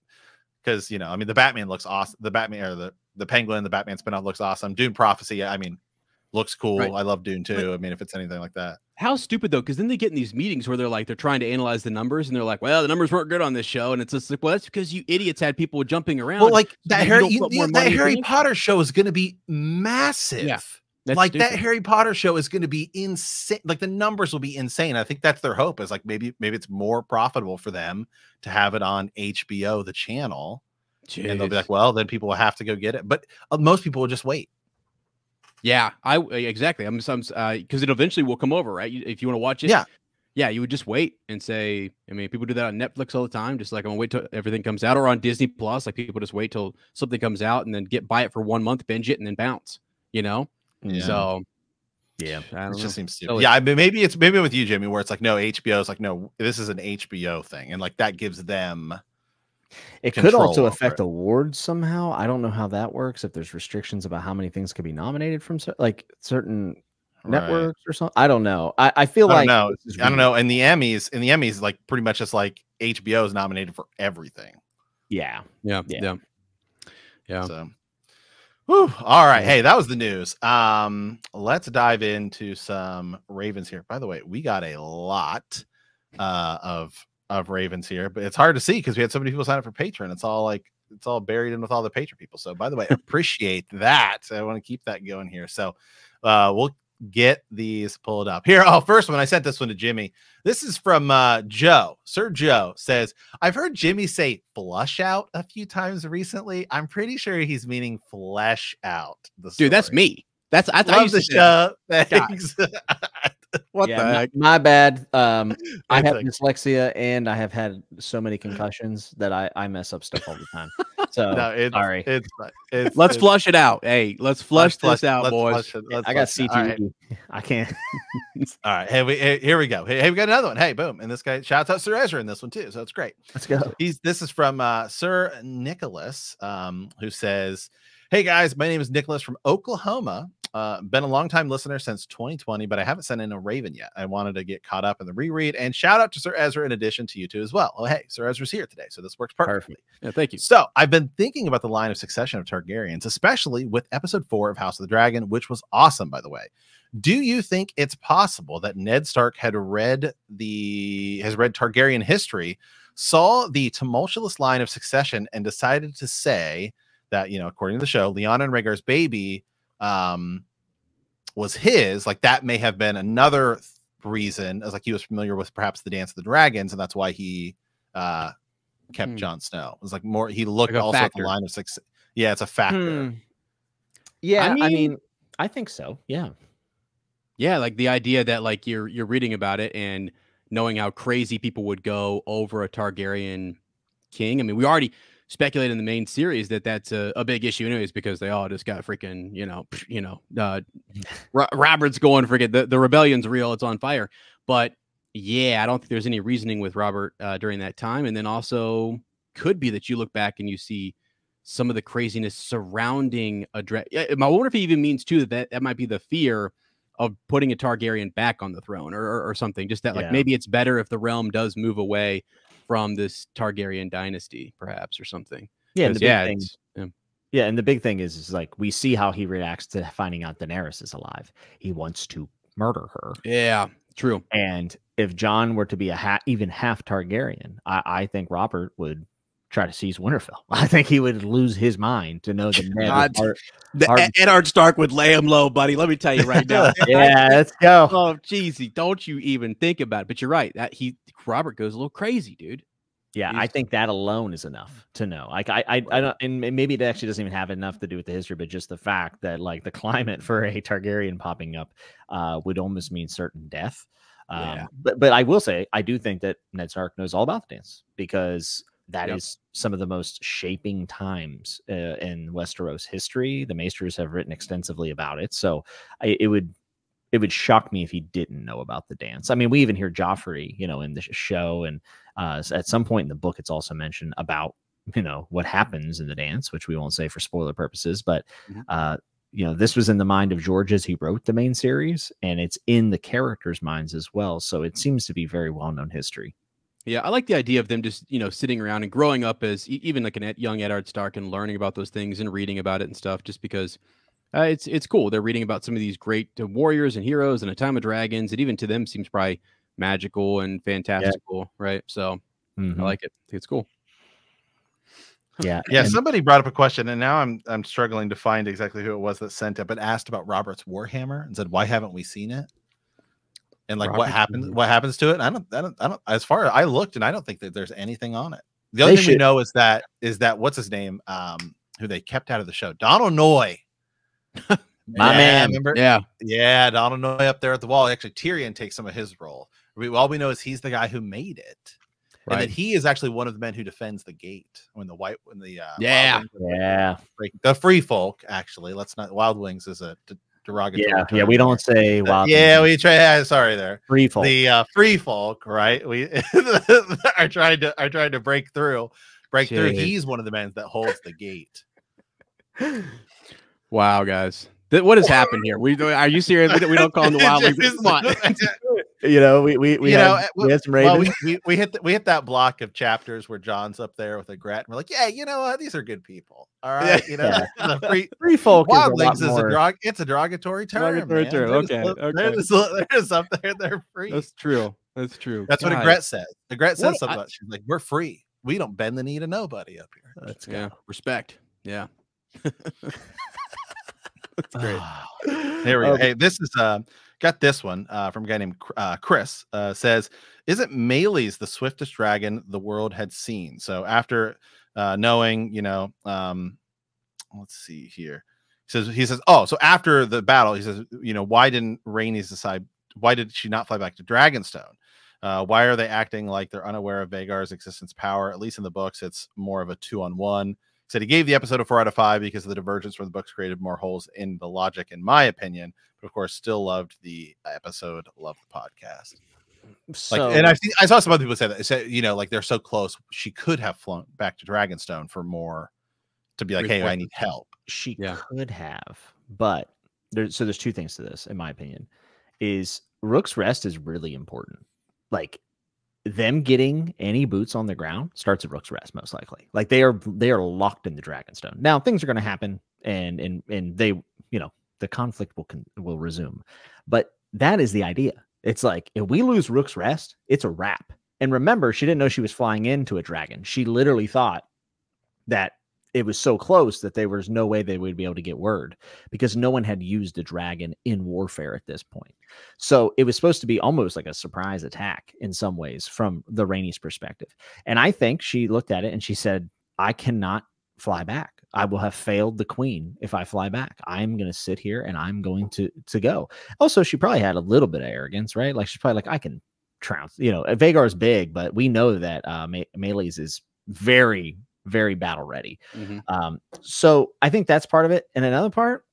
cause you know, I mean, the Batman looks awesome. The Batman or the Penguin, the Batman spinoff looks awesome. Dune Prophecy, I mean, looks cool. Right. I love Dune too. But, I mean, if it's anything like that. How stupid though, because then they get in these meetings where they're trying to analyze the numbers, and they're like, "Well, the numbers weren't good on this show," and it's just like, "Well, that's because you idiots had people jumping around." Well, like that Harry Potter show is going to be massive. Yeah, like stupid. That Harry Potter show is going to be insane. Like the numbers will be insane. I think that's their hope. Is like maybe it's more profitable for them to have it on HBO, the channel, and they'll be like, "Well, then people will have to go get it." But most people will just wait. Yeah, exactly. I'm because it eventually will come over, right? If you want to watch it, yeah, you would just wait and say. I mean, people do that on Netflix all the time. Just like I'm gonna wait till everything comes out, or on Disney Plus, like people just wait till something comes out and then buy it for 1 month, binge it, and then bounce. You know, so yeah, it just seems stupid. Yeah, I mean, maybe with you, Jimmy, where it's like no, HBO is like no, this is an HBO thing, and like that gives them. It could also affect awards somehow. I don't know how that works. If there's restrictions about how many things could be nominated from like certain networks or something. I don't know. I feel like I don't know. And the Emmys, like pretty much just like HBO is nominated for everything. Yeah. So, whew, all right. Hey, that was the news. Let's dive into some Ravens here. By the way, we got a lot of Ravens here, but it's hard to see because we had so many people sign up for Patreon. It's all buried in with all the Patreon people. So by the way, appreciate that. I want to keep that going here. So we'll get these pulled up here. Oh, first one, I sent this one to Jimmy. This is from Joe. Sir Joe says, I've heard Jimmy say flush out a few times recently. I'm pretty sure he's meaning flesh out. Dude, that's me. That's I love the show. Thanks. What the heck? My bad. I have dyslexia and I have had so many concussions that I mess up stuff all the time. So sorry. Let's flush it out. Hey, let's flush this out, boys. I got CTE. Right. I can't. All right. Hey, here we go. Hey, we got another one. Hey, boom. And this guy shouts out Ser Ezra in this one too. So it's great. Let's go. This is from Sir Nicholas, who says, hey guys, my name is Nicholas from Oklahoma. Been a long time listener since 2020, but I haven't sent in a Raven yet. I wanted to get caught up in the reread, and shout out to Ser Ezra in addition to you two as well. Oh, hey, Ser Ezra's here today, so this works perfectly. Yeah, thank you. So I've been thinking about the line of succession of Targaryens, especially with episode 4 of House of the Dragon, which was awesome, by the way. Do you think it's possible that Ned Stark has read Targaryen history, saw the tumultuous line of succession, and decided to say that, you know, according to the show, Lyanna and Rhaegar's baby was his? Like that may have been another reason, as like he was familiar with perhaps the Dance of the Dragons, and that's why he kept Jon Snow. It was like more he looked like also at the line of success. Yeah, it's a factor. Yeah, I mean, I think so. Yeah, like the idea that like you're reading about it and knowing how crazy people would go over a Targaryen king. I mean, we already speculated in the main series that that's a big issue anyways, because they all just got freaking, Robert's going freaking, the rebellion's real. It's on fire. But yeah, I don't think there's any reasoning with Robert during that time. And then also could be that you look back and you see some of the craziness surrounding I wonder if he even means too that might be the fear of putting a Targaryen back on the throne or something, just that like maybe it's better if the realm does move away from this Targaryen dynasty, perhaps, or something. Yeah, and the big thing is like we see how he reacts to finding out Daenerys is alive. He wants to murder her. Yeah, true. And if Jon were to be even half Targaryen, I think Robert would try to seize Winterfell. I think he would lose his mind to know that Eddard Stark would lay him low, buddy. Let me tell you right now. Yeah, let's go. Oh, jeezy, don't you even think about it. But you're right. Robert goes a little crazy, dude. Yeah, I think that alone is enough to know. Like I don't, and maybe it actually doesn't even have enough to do with the history, but just the fact that like the climate for a Targaryen popping up would almost mean certain death. But I will say I do think that Ned Stark knows all about the dance, because that is some of the most shaping times in Westeros history. The Maesters have written extensively about it. So it would shock me if he didn't know about the dance. I mean, we even hear Joffrey, in the show, and at some point in the book, it's also mentioned about, what happens in the dance, which we won't say for spoiler purposes, but this was in the mind of George as he wrote the main series, and it's in the characters' minds as well. So it seems to be very well-known history. Yeah, I like the idea of them just, sitting around and growing up as even like a young Eddard Stark and learning about those things and reading about it and stuff, just because it's cool. They're reading about some of these great warriors and heroes and a time of dragons. It even to them seems probably magical and fantastical, right? So I like it. I think it's cool. Yeah. Yeah. Somebody brought up a question, and now I'm struggling to find exactly who it was that sent it, but asked about Robert's Warhammer and said, why haven't we seen it? And like, what happens to it? I don't, as far as I looked, and I don't think that there's anything on it. The only thing we know is that what's his name? Who they kept out of the show, Donald Noy. My man. Remember? Yeah. Donald Noy up there at the wall. Actually, Tyrion takes some of his role. All we know is he's the guy who made it. Right. And then he is actually one of the men who defends the gate when the free folk. Actually, let's not. Wild Wings is a derogatory. Yeah. We don't say wild. We try. Sorry, there. Free folk. The free folk, right? We are trying to break through. He's one of the men that holds the gate. Wow, guys. What has happened here? Are you serious? We don't call them the Wild Wings. Come on. We had some ravens. We hit that block of chapters where John's up there with a grat, and we're like, yeah, you know what? These are good people. All right, the free folk. Wildlings is a derogatory term. Okay. They're just up there. They're free. That's true. That's what a gret says. The gret says something about. She's like, we're free. We don't bend the knee to nobody up here. Let's go. Respect. Yeah. That's great. Here we go. Hey, this is got this one from a guy named Chris. Says, isn't Meleys the swiftest dragon the world had seen? So after knowing, let's see here. He says, oh, so after the battle, he says, why didn't Rhaenys decide? Why did she not fly back to Dragonstone? Why are they acting like they're unaware of Vhagar's existence power? At least in the books, it's more of a 2-on-1. Said he gave the episode a 4 out of 5 because the divergence from the books created more holes in the logic, in my opinion. But of course, still loved the episode, loved the podcast. And I saw some other people say that. They said, like they're so close, she could have flown back to Dragonstone for more, to be like, hey, I need help. She could have, but there's two things to this, in my opinion. Is Rook's Rest is really important. Like, them getting any boots on the ground starts at Rook's Rest, most likely. Like they are locked in the Dragonstone. Now things are going to happen, and they, the conflict will resume. But that is the idea. It's like, if we lose Rook's Rest, it's a wrap. And remember, she didn't know she was flying into a dragon. She literally thought that it was so close that there was no way they would be able to get word, because no one had used a dragon in warfare at this point. So it was supposed to be almost like a surprise attack in some ways from the Rhaenys perspective. And I think she looked at it and she said, I cannot fly back. I will have failed the queen if I fly back. I'm going to sit here and I'm going to go. Also, she probably had a little bit of arrogance, right? Like she's probably like, I can trounce, Vhagar's big, but we know that Meleys is very, very battle ready. So I think that's part of it. And another part,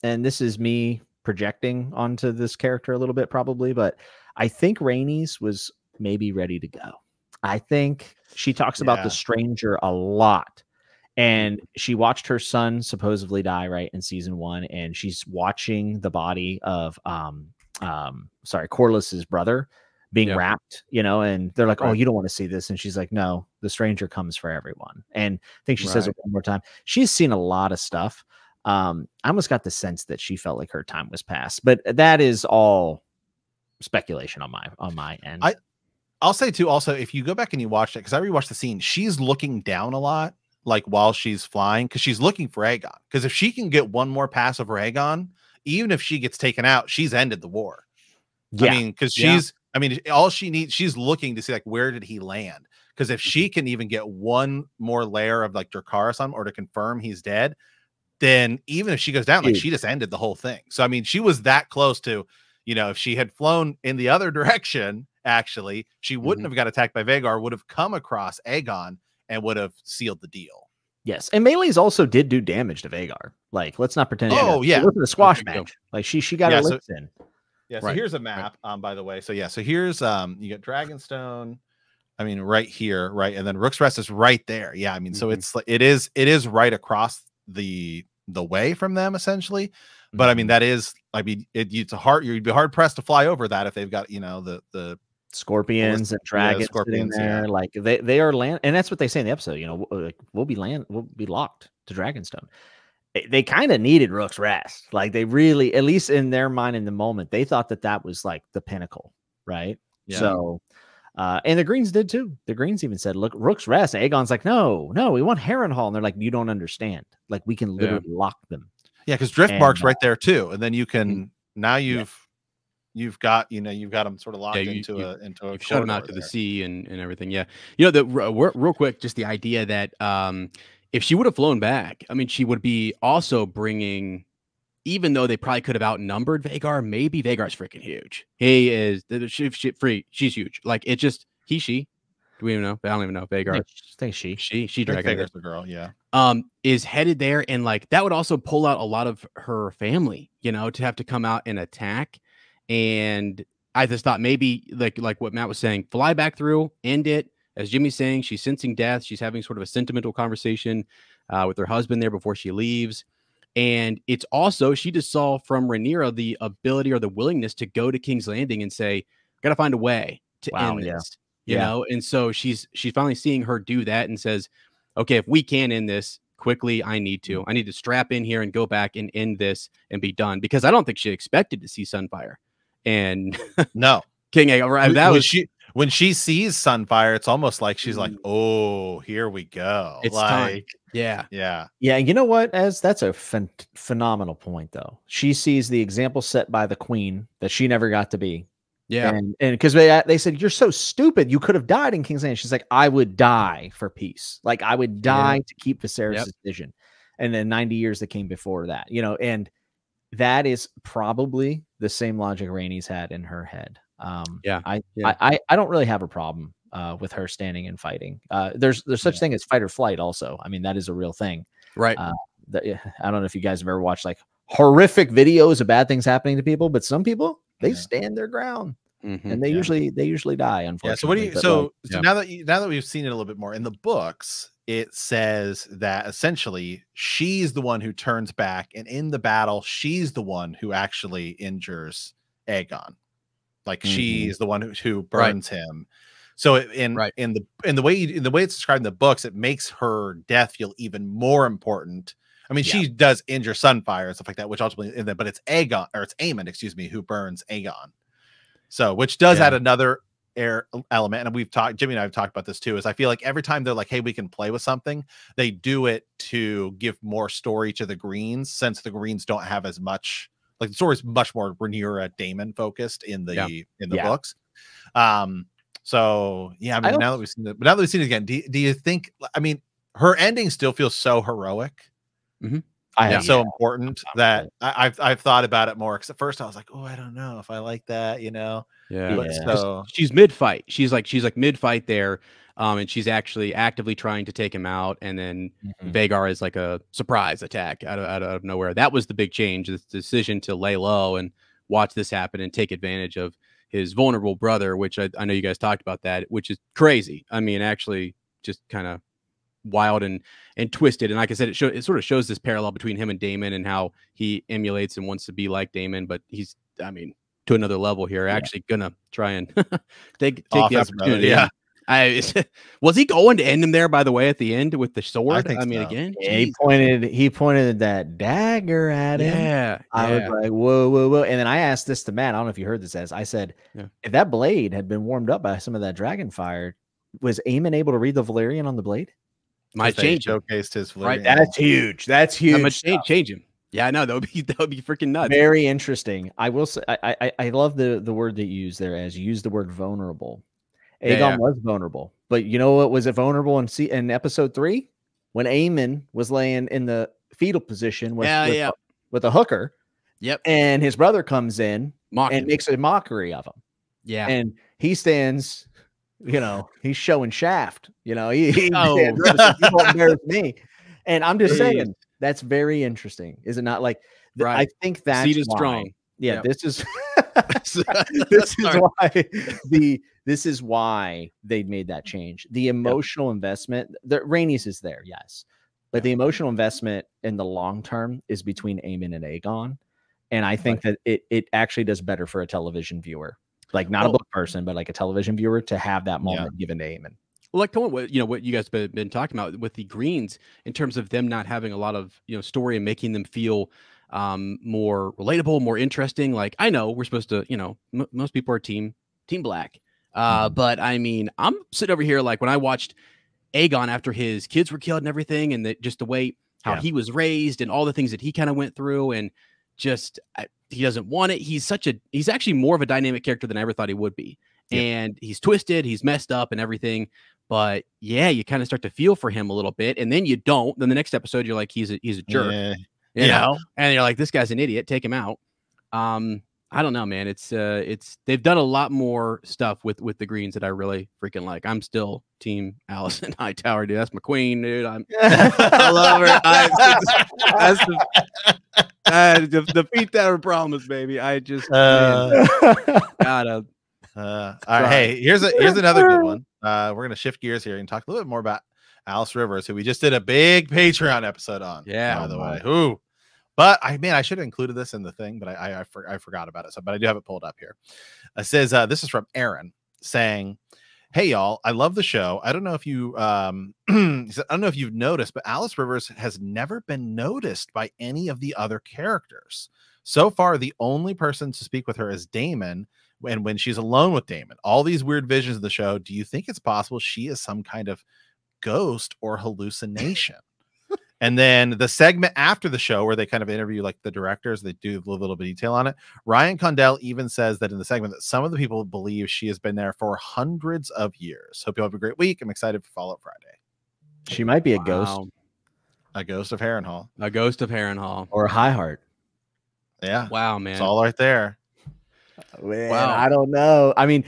and this is me projecting onto this character a little bit probably, but I think Rhaenys was maybe ready to go. I think she talks about the stranger a lot, and she watched her son supposedly die right in season 1, and she's watching the body of Corlys's brother being wrapped, and they're like, oh, you don't want to see this. And she's like, no, the stranger comes for everyone. And I think she says it one more time. She's seen a lot of stuff. I almost got the sense that she felt like her time was past, but that is all speculation on my end. I'll say too, also, if you go back and you watch it, because I rewatched the scene, she's looking down a lot, like while she's flying, because she's looking for Aegon. Because if she can get one more pass over Aegon, even if she gets taken out, she's ended the war. I mean, because all she needs, she's looking to see, like, where did he land? Because if she can even get one more layer of like Dracarys on, or to confirm he's dead, then even if she goes down, like, she just ended the whole thing. So, I mean, she was that close to, if she had flown in the other direction, actually, she wouldn't have got attacked by Vhagar, would have come across Aegon and would have sealed the deal. Yes, and Melee's also did do damage to Vhagar. Like, let's not pretend. Yeah. It wasn't a squash match. Like she got her licks in. Yeah. So here's a map. By the way. So yeah. So here's you get Dragonstone. I mean, right here, right, and then Rook's Rest is right there. Yeah. I mean, so it's like it is right across the way from them essentially. But I mean, that is. I mean, it's you'd be hard pressed to fly over that if they've got the scorpions and dragons sitting there. Yeah. Like they are land, and that's what they say in the episode. Like we'll be locked to Dragonstone. They kind of needed Rook's Rest. Like they really, at least in their mind in the moment, they thought that was like the pinnacle, right? Yeah. So, and the Greens did too. The Greens even said, "Look, Rook's Rest." Aegon's like, "No, we want Harrenhal," and they're like, "You don't understand. Like we can literally lock them." Yeah, because Driftmark's right there too, and then you can now you've got them sort of locked into a shut them out to the sea and everything. Yeah, real quick, just the idea that if she would have flown back, I mean, she would be also bringing, even though they probably could have outnumbered Vhagar. Maybe Vhagar's freaking huge. He is she's huge. Like it just she. Do we even know? I don't even know. Vhagar. I think she Vhagar's the girl. Yeah. Is headed there, and like that would also pull out a lot of her family. To have to come out and attack. And I just thought maybe like what Matt was saying, fly back through, end it. As Jimmy's saying, she's sensing death. She's having sort of a sentimental conversation with her husband there before she leaves. And it's also, she just saw from Rhaenyra the ability or the willingness to go to King's Landing and say, got to find a way to end this, you know? And so she's finally seeing her do that and says, okay, if we can end this quickly, I need to strap in here and go back and end this and be done, because I don't think she expected to see Sunfire. And no, King Aegon. That was when she sees Sunfire, it's almost like she's like, "Oh, here we go." It's like, time. Yeah. You know what? That's a phenomenal point, though. She sees the example set by the queen that she never got to be. Yeah, and because they said, "You're so stupid. You could have died in King's Landing." She's like, "I would die for peace. Like I would die to keep Viserys' vision." And then 90 years that came before that, and that is probably the same logic Rhaenys had in her head. I don't really have a problem with her standing and fighting. There's such thing as fight or flight also. I mean, that is a real thing. Right. I don't know if you guys have ever watched like horrific videos of bad things happening to people, but some people, they stand their ground. And they usually die, unfortunately. So now that we've seen it a little bit more in the books, it says that essentially she's the one who turns back, and in the battle, she's the one who actually injures Aegon. Like she's the one who burns him. So in the way it's described in the books, it makes her death feel even more important. I mean, she does injure Sunfire and stuff like that, which ultimately, but it's Aemon, excuse me, who burns Aegon. So, which does add another element, and Jimmy and I have talked about this too, is I feel like every time they're like, hey, we can play with something, they do it to give more story to the Greens, since the Greens don't have as much, like the story is much more Rhaenyra Daemon focused in the books. So yeah, I mean, now that we've seen it again, do you think, I mean, her ending still feels so heroic? So important that I've thought about it more, because at first I was like, oh, I don't know if I like that, But so she's mid-fight. She's like mid-fight there, and she's actually actively trying to take him out, and then Vhagar is like a surprise attack out of nowhere. That was the big change, this decision to lay low and watch this happen and take advantage of his vulnerable brother, which I know you guys talked about that, which is crazy. I mean, actually just kind of wild and twisted. And like I said, it sort of shows this parallel between him and Daemon, and how he emulates and wants to be like Daemon, but he's, I mean, to another level here, actually gonna try and take the opportunity. Was he going to end him there, by the way, at the end with the sword? I mean, again, he pointed that dagger at him. I was like, whoa. And then I asked this to Matt. I don't know if you heard this, as I said, if that blade had been warmed up by some of that dragon fire, was Aemon able to read the Valyrian on the blade? Might change. Showcased his Valyrian. Right. That's huge. That's huge. Change him. Yeah, no, that would be freaking nuts. Very interesting. I will say, I love the word that you use there, as you use the word vulnerable. Aegon was vulnerable, but you know what was it vulnerable in episode 3 when Aemon was laying in the fetal position with a hooker. Yep. And his brother comes in and makes a mockery of him. Yeah. And he stands you know, he's showing shaft. You know, he Oh, he won't embarrass me. And I'm just Jeez. saying that's very interesting. Is it not? Like Right. I think that's Seed is why. strong. Yeah, Yep. this is Sorry. this is why they made that change. The emotional investment, the Rhaenys is there, yes, but the emotional investment in the long term is between Aemon and Aegon, and I think that it actually does better for a television viewer, like not a book person, but like a television viewer, to have that moment given to Aemon. Well, like what you guys have been talking about with the Greens in terms of them not having a lot of story and making them feel more relatable, more interesting. Like I know we're supposed to, most people are team black, but I mean I'm sitting over here like when I watched Aegon after his kids were killed and everything, and just the way how he was raised and all the things that he kind of went through, and just he doesn't want it. He's actually more of a dynamic character than I ever thought he would be, and he's twisted, he's messed up, and everything. But yeah, you kind of start to feel for him a little bit, and then you don't. Then the next episode, you're like, he's a jerk, you know, and you're like, this guy's an idiot. Take him out. I don't know, man. It's they've done a lot more stuff with the Greens that I really freaking like. I'm still team Allison Hightower, dude. That's my queen, dude. I love her. The feet that are promised, baby. I just gotta. All right, hey, here's another good one. We're gonna shift gears here and talk a little bit more about Alice Rivers, who we just did a big Patreon episode on. Yeah, by the way, who? But I should have included this in the thing, but I forgot about it. So, but I do have it pulled up here. It says this is from Aaron saying, "Hey y'all, I love the show. I don't know if you I don't know if you've noticed, but Alice Rivers has never been noticed by any of the other characters. So far, the only person to speak with her is Daemon." And when she's alone with Daemon, all these weird visions of the show, do you think it's possible she is some kind of ghost or hallucination? And then the segment after the show where they kind of interview like the directors, they do a little bit of detail on it. Ryan Condell even says that in the segment that some of the people believe she has been there for hundreds of years. Hope you all have a great week. I'm excited for Fallout Friday. She might be a ghost. A ghost of Harrenhal. A ghost of Harrenhal. Or a High Heart. Yeah. Wow, man. It's all right there. Man, wow. I don't know. I mean,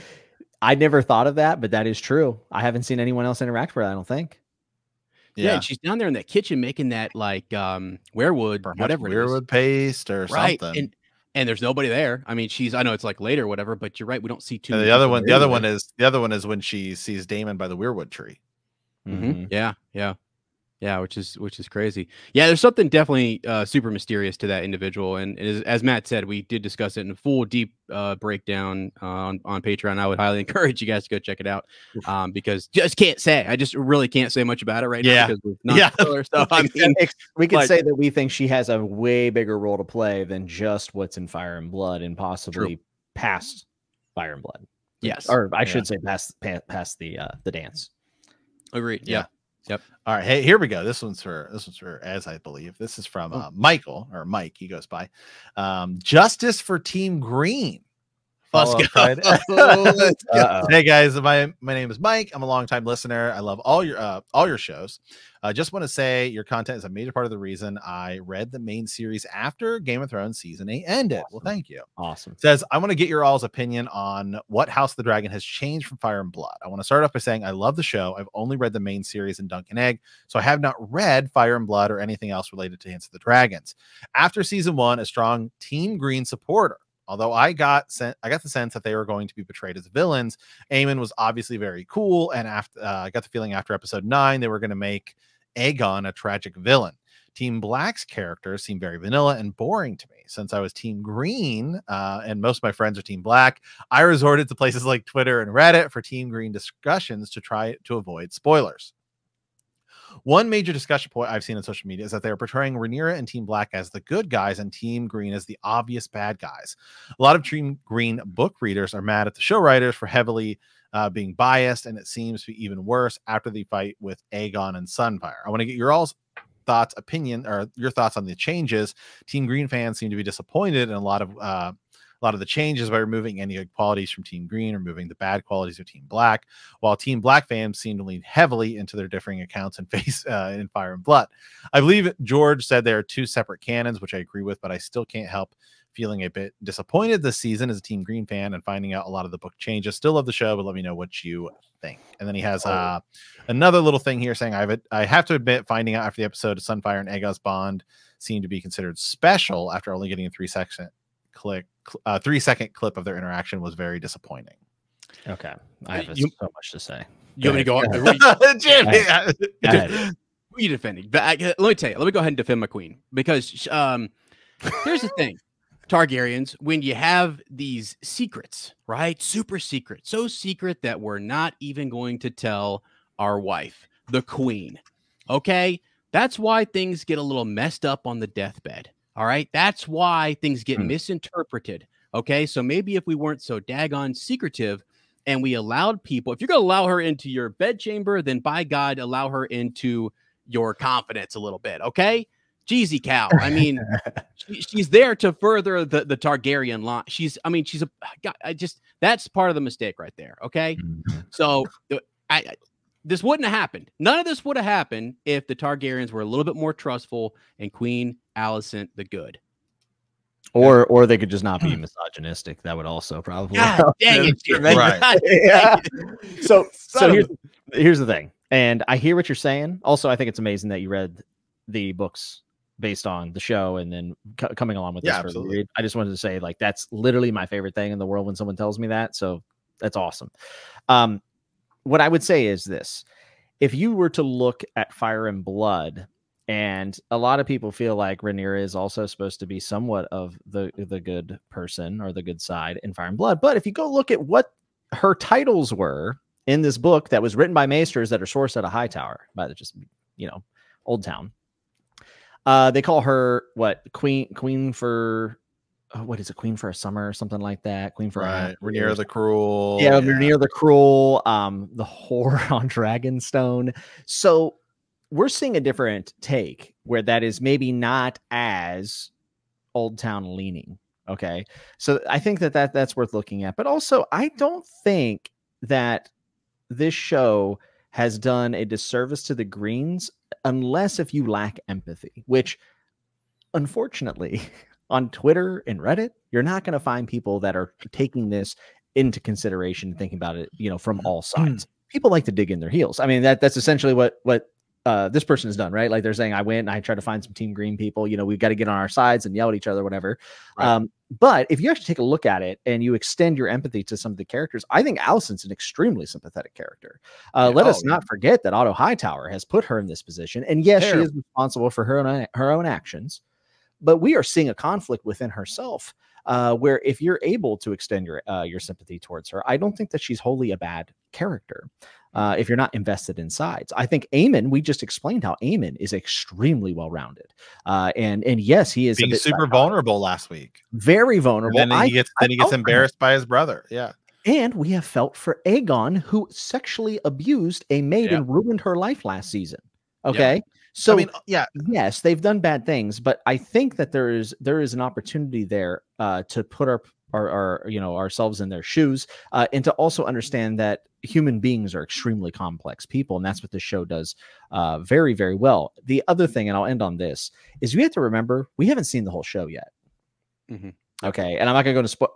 I never thought of that, but that is true. I haven't seen anyone else interact with it, I don't think. Yeah, and she's down there in that kitchen making that like weirwood, whatever weirwood paste or something. And there's nobody there. I mean, I know it's like later or whatever, but you're right, we don't see too. The other one is when she sees Daemon by the weirwood tree. Yeah, which is crazy. Yeah, there's something definitely super mysterious to that individual, and as Matt said, we did discuss it in a full deep breakdown on Patreon. I would highly encourage you guys to go check it out because I just really can't say much about it right now because we've not stuff. I mean, we could say that we think she has a way bigger role to play than just what's in Fire and Blood, and possibly past Fire and Blood. Yes, or I should say past the dance. Agreed. Yeah. Yep. All right. Hey, here we go. This one's for Ez, I believe. This is from Michael or Mike. He goes by Justice for Team Green. Let's go. Hey guys, my name is Mike. I'm a longtime listener. I love all your shows. I just want to say your content is a major part of the reason I read the main series after Game of Thrones season 8 ended. Awesome. Well, thank you. Awesome. Says I want to get your all's opinion on what House of the Dragon has changed from Fire and Blood. I want to start off by saying I love the show. I've only read the main series in Dunk and Egg, so I have not read Fire and Blood or anything else related to Dance of the Dragons. After season 1, a strong Team Green supporter. Although I got the sense that they were going to be portrayed as villains. Aemon was obviously very cool, and after I got the feeling after episode 9 they were going to make Aegon a tragic villain. Team Black's characters seem very vanilla and boring to me. Since I was Team Green, and most of my friends are Team Black, I resorted to places like Twitter and Reddit for Team Green discussions to try to avoid spoilers. One major discussion point I've seen on social media is that they're portraying Rhaenyra and Team Black as the good guys and Team Green as the obvious bad guys. A lot of Team Green book readers are mad at the show writers for heavily being biased, and it seems to be even worse after the fight with Aegon and Sunfire. I want to get your all's thoughts, opinion, or your thoughts on the changes. Team Green fans seem to be disappointed in a lot of a lot of the changes by removing any good qualities from Team Green, removing the bad qualities of Team Black, while Team Black fans seem to lean heavily into their differing accounts and face in Fire and Blood. I believe George said there are 2 separate canons, which I agree with, but I still can't help feeling a bit disappointed this season as a Team Green fan and finding out a lot of the book changes. Still love the show, but let me know what you think. And then he has another little thing here saying, I have to admit, finding out after the episode of Sunfire and Aegon's bond seemed to be considered special after only getting a 3-second clip of their interaction was very disappointing. Okay, I have so much to say. You want me to go on? Jimmy, Who are you defending? But let me tell you. Let me go ahead and defend my queen, because here's the thing. Targaryens, when you have these secrets, right? Super secret, so secret that we're not even going to tell our wife, the queen. Okay? That's why things get a little messed up on the deathbed. All right? That's why things get misinterpreted. Okay? So maybe if we weren't so daggone secretive and we allowed people, if you're going to allow her into your bedchamber, then by God, allow her into your confidence a little bit. Okay? Jeezy cow. I mean, she's there to further the Targaryen line. That's part of the mistake right there. Okay. So this wouldn't have happened. None of this would have happened if the Targaryens were a little bit more trustful in Queen Alicent the Good. Or they could just not be misogynistic. That would also probably God dang it, right. God, yeah. So here's the thing. And I hear what you're saying. Also, I think it's amazing that you read the books based on the show and then coming along with this. Absolutely. I just wanted to say, like, that's literally my favorite thing in the world when someone tells me that. So that's awesome. What I would say is this: if you were to look at Fire and Blood, and a lot of people feel like Rhaenyra is also supposed to be somewhat of the good person or the good side in Fire and Blood. But if you go look at what her titles were in this book that was written by maesters that are sourced at a high tower, by just, Old Town. They call her Queen for what is it? Queen for a Summer or something like that. Queen for Rhaenyra the Cruel. Yeah, Rhaenyra the Cruel. The whore on Dragonstone. So we're seeing a different take where that is maybe not as Old Town leaning. Okay, so I think that's worth looking at. But also, I don't think that this show has done a disservice to the Greens unless if you lack empathy, which unfortunately on Twitter and Reddit, you're not going to find people that are taking this into consideration, thinking about it, from all sides. People like to dig in their heels. I mean, that's essentially what this person has done, right? Like they're saying, I went and I tried to find some Team Green people, we've got to get on our sides and yell at each other, whatever. Right. But if you actually take a look at it and you extend your empathy to some of the characters, I think Alicent's an extremely sympathetic character. Let us not forget that Otto Hightower has put her in this position. And yes, she is responsible for her own actions, but we are seeing a conflict within herself where if you're able to extend your sympathy towards her, I don't think that she's wholly a bad character. If you're not invested in sides, I think Aemon, we just explained how Aemon is extremely well-rounded. And yes, he is being super vulnerable last week. Very vulnerable. And then he gets embarrassed by his brother. Yeah. And we have felt for Aegon, who sexually abused a maid and ruined her life last season. Okay. Yeah. So, yes, they've done bad things, but I think that there is an opportunity there to put our ourselves in their shoes and to also understand that human beings are extremely complex people, and that's what this show does very, very well. The other thing, and I'll end on this, is you have to remember we haven't seen the whole show yet. Okay, and I'm not going to go into spoil.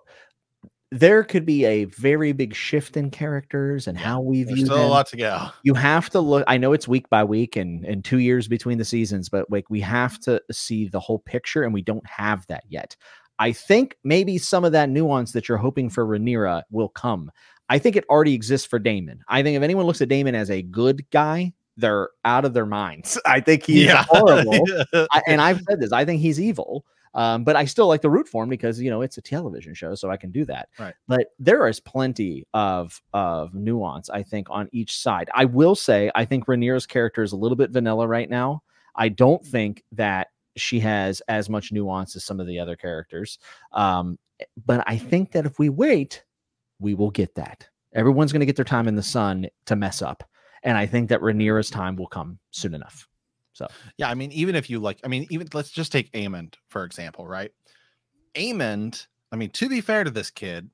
There could be a very big shift in characters and how we view them. Still a lot to go. You have to look. I know it's week by week and 2 years between the seasons, but like we have to see the whole picture, and we don't have that yet. I think maybe some of that nuance that you're hoping for Rhaenyra will come. I think it already exists for Daemon. I think if anyone looks at Daemon as a good guy, they're out of their minds. I think he's horrible. And I've said this. I think he's evil. But I still like to root for him because, it's a television show, so I can do that. Right. But there is plenty of nuance, I think, on each side. I will say, I think Rhaenyra's character is a little bit vanilla right now. I don't think that she has as much nuance as some of the other characters. But I think that if we wait, we will get that. Everyone's going to get their time in the sun to mess up. And I think that Rhaenyra's time will come soon enough. So, yeah, I mean, even if you even let's just take Aemond, for example, right? Aemond I mean, to be fair to this kid,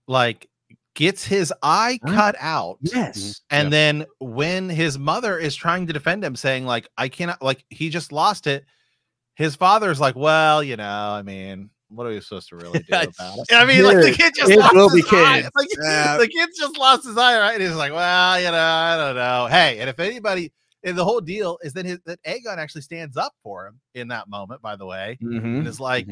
like, gets his eye cut out. Yes. And then when his mother is trying to defend him, saying, like, I cannot, like, he just lost it. His father's like, well, you know, I mean, what are we supposed to really do about it? I mean, like, the kid just lost his eye. Like, the kid just lost his eye, right? And he's like, well, you know, I don't know. Hey, and if anybody, and the whole deal is that that Aegon actually stands up for him in that moment, by the way, and is like,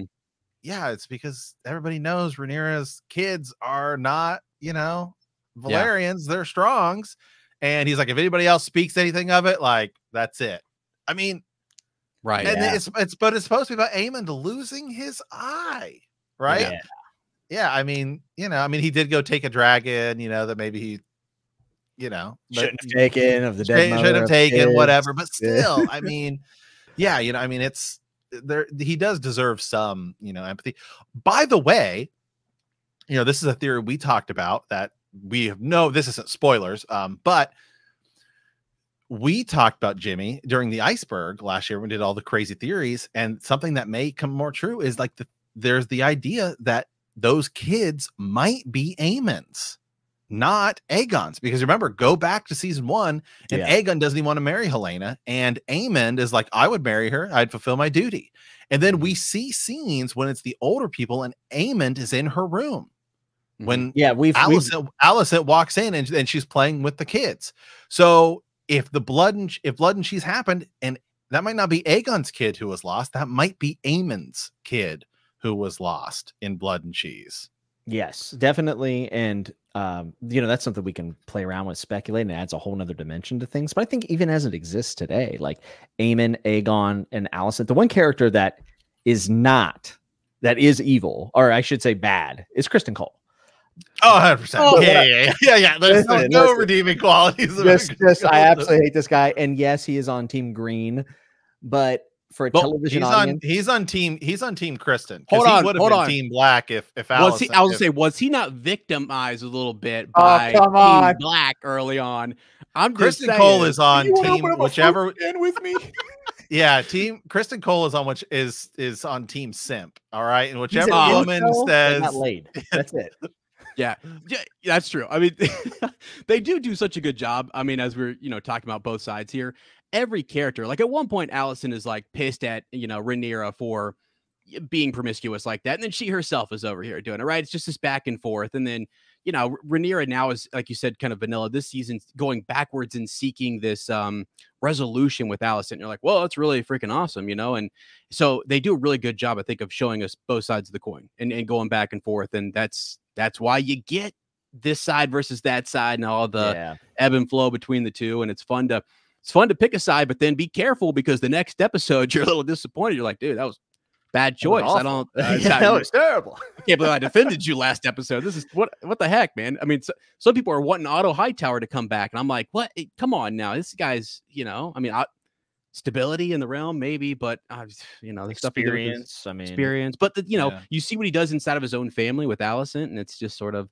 yeah, it's because everybody knows Rhaenyra's kids are not, you know, Valerians, they're Strongs. And he's like, if anybody else speaks anything of it, like, that's it. I mean, right. And it's supposed to be about Aemond losing his eye, right? Yeah. I mean, you know, he did go take a dragon, you know, that maybe he, you know, shouldn't have taken of the dead mother, should have taken, whatever. But still, I mean, yeah, you know, I mean, it's there. He does deserve some, you know, empathy. By the way, you know, this is a theory we talked about that we have this isn't spoilers, but we talked about Jimmy during the iceberg last year when we did all the crazy theories, and something that may come more true is like there's the idea that those kids might be Aemond's, not Aegon's, because remember, go back to season 1 and Aegon doesn't even want to marry Helena, and Aemond is like, I would marry her, I'd fulfill my duty. And then we see scenes when it's the older people and Aemond is in her room when Alicent walks in and she's playing with the kids. So if blood and cheese happened, and that might not be Aegon's kid who was lost, that might be Aemond's kid who was lost in Blood and Cheese. Yes, definitely. And you know, that's something we can play around with, speculate, and it adds a whole nother dimension to things. But I think even as it exists today, like Aemond, Aegon, and Alicent, the one character that is evil, or I should say bad, is Kristen Cole. Oh, 100%. Yeah. There's no redeeming qualities. I absolutely hate this guy. And yes, he is on Team Green, but for a television audience, he's on team Kristen. Hold on. Team Black if was he not victimized a little bit by Team Black early on? Kristen Cole is on team whichever with me. Yeah, Kristen Cole is on Team Simp. All right, and whichever woman says not laid. That's it. Yeah, that's true. I mean, they do such a good job. I mean, as we're, you know, talking about both sides here, every character, like at one point, Alicent is like pissed at, you know, Rhaenyra for being promiscuous like that. And then she herself is over here doing it, right? It's just this back and forth. And then, you know, Rhaenyra now is, like you said, kind of vanilla this season, going backwards and seeking this resolution with Alicent. And you're like, well, that's really freaking awesome, you know? And so they do a really good job, I think, of showing us both sides of the coin and going back and forth. And that's why you get this side versus that side and all the ebb and flow between the two. And it's fun to pick a side, but then be careful, because the next episode you're a little disappointed. You're like, dude, that was bad choice. That was terrible. I can't believe I defended you last episode. This is what the heck, man. I mean, some people are wanting Otto Hightower to come back, and I'm like, what? Come on now, this guy's, you know, I mean, stability in the realm maybe, but you know, the experience. Experience. But you know, you see what he does inside of his own family with Alicent, and it's just sort of,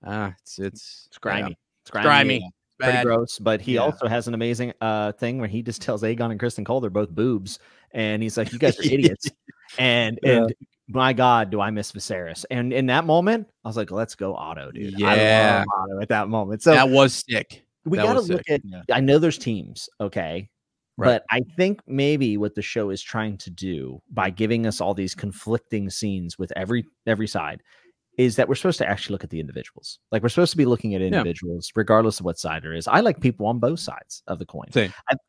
it's grimy. It's grimy. Yeah. Pretty gross, but he also has an amazing thing where he just tells Aegon and Kristen Cole they're both boobs, and he's like, "You guys are idiots." and my God, do I miss Viserys? And in that moment, I was like, "Let's go, Otto, dude." Yeah, I love Otto at that moment. So that was sick. We got to look at. I know there's teams, okay, but I think maybe what the show is trying to do by giving us all these conflicting scenes with every side is that we're supposed to actually look at the individuals. Like, we're supposed to be looking at individuals, regardless of what side there is. I like people on both sides of the coin.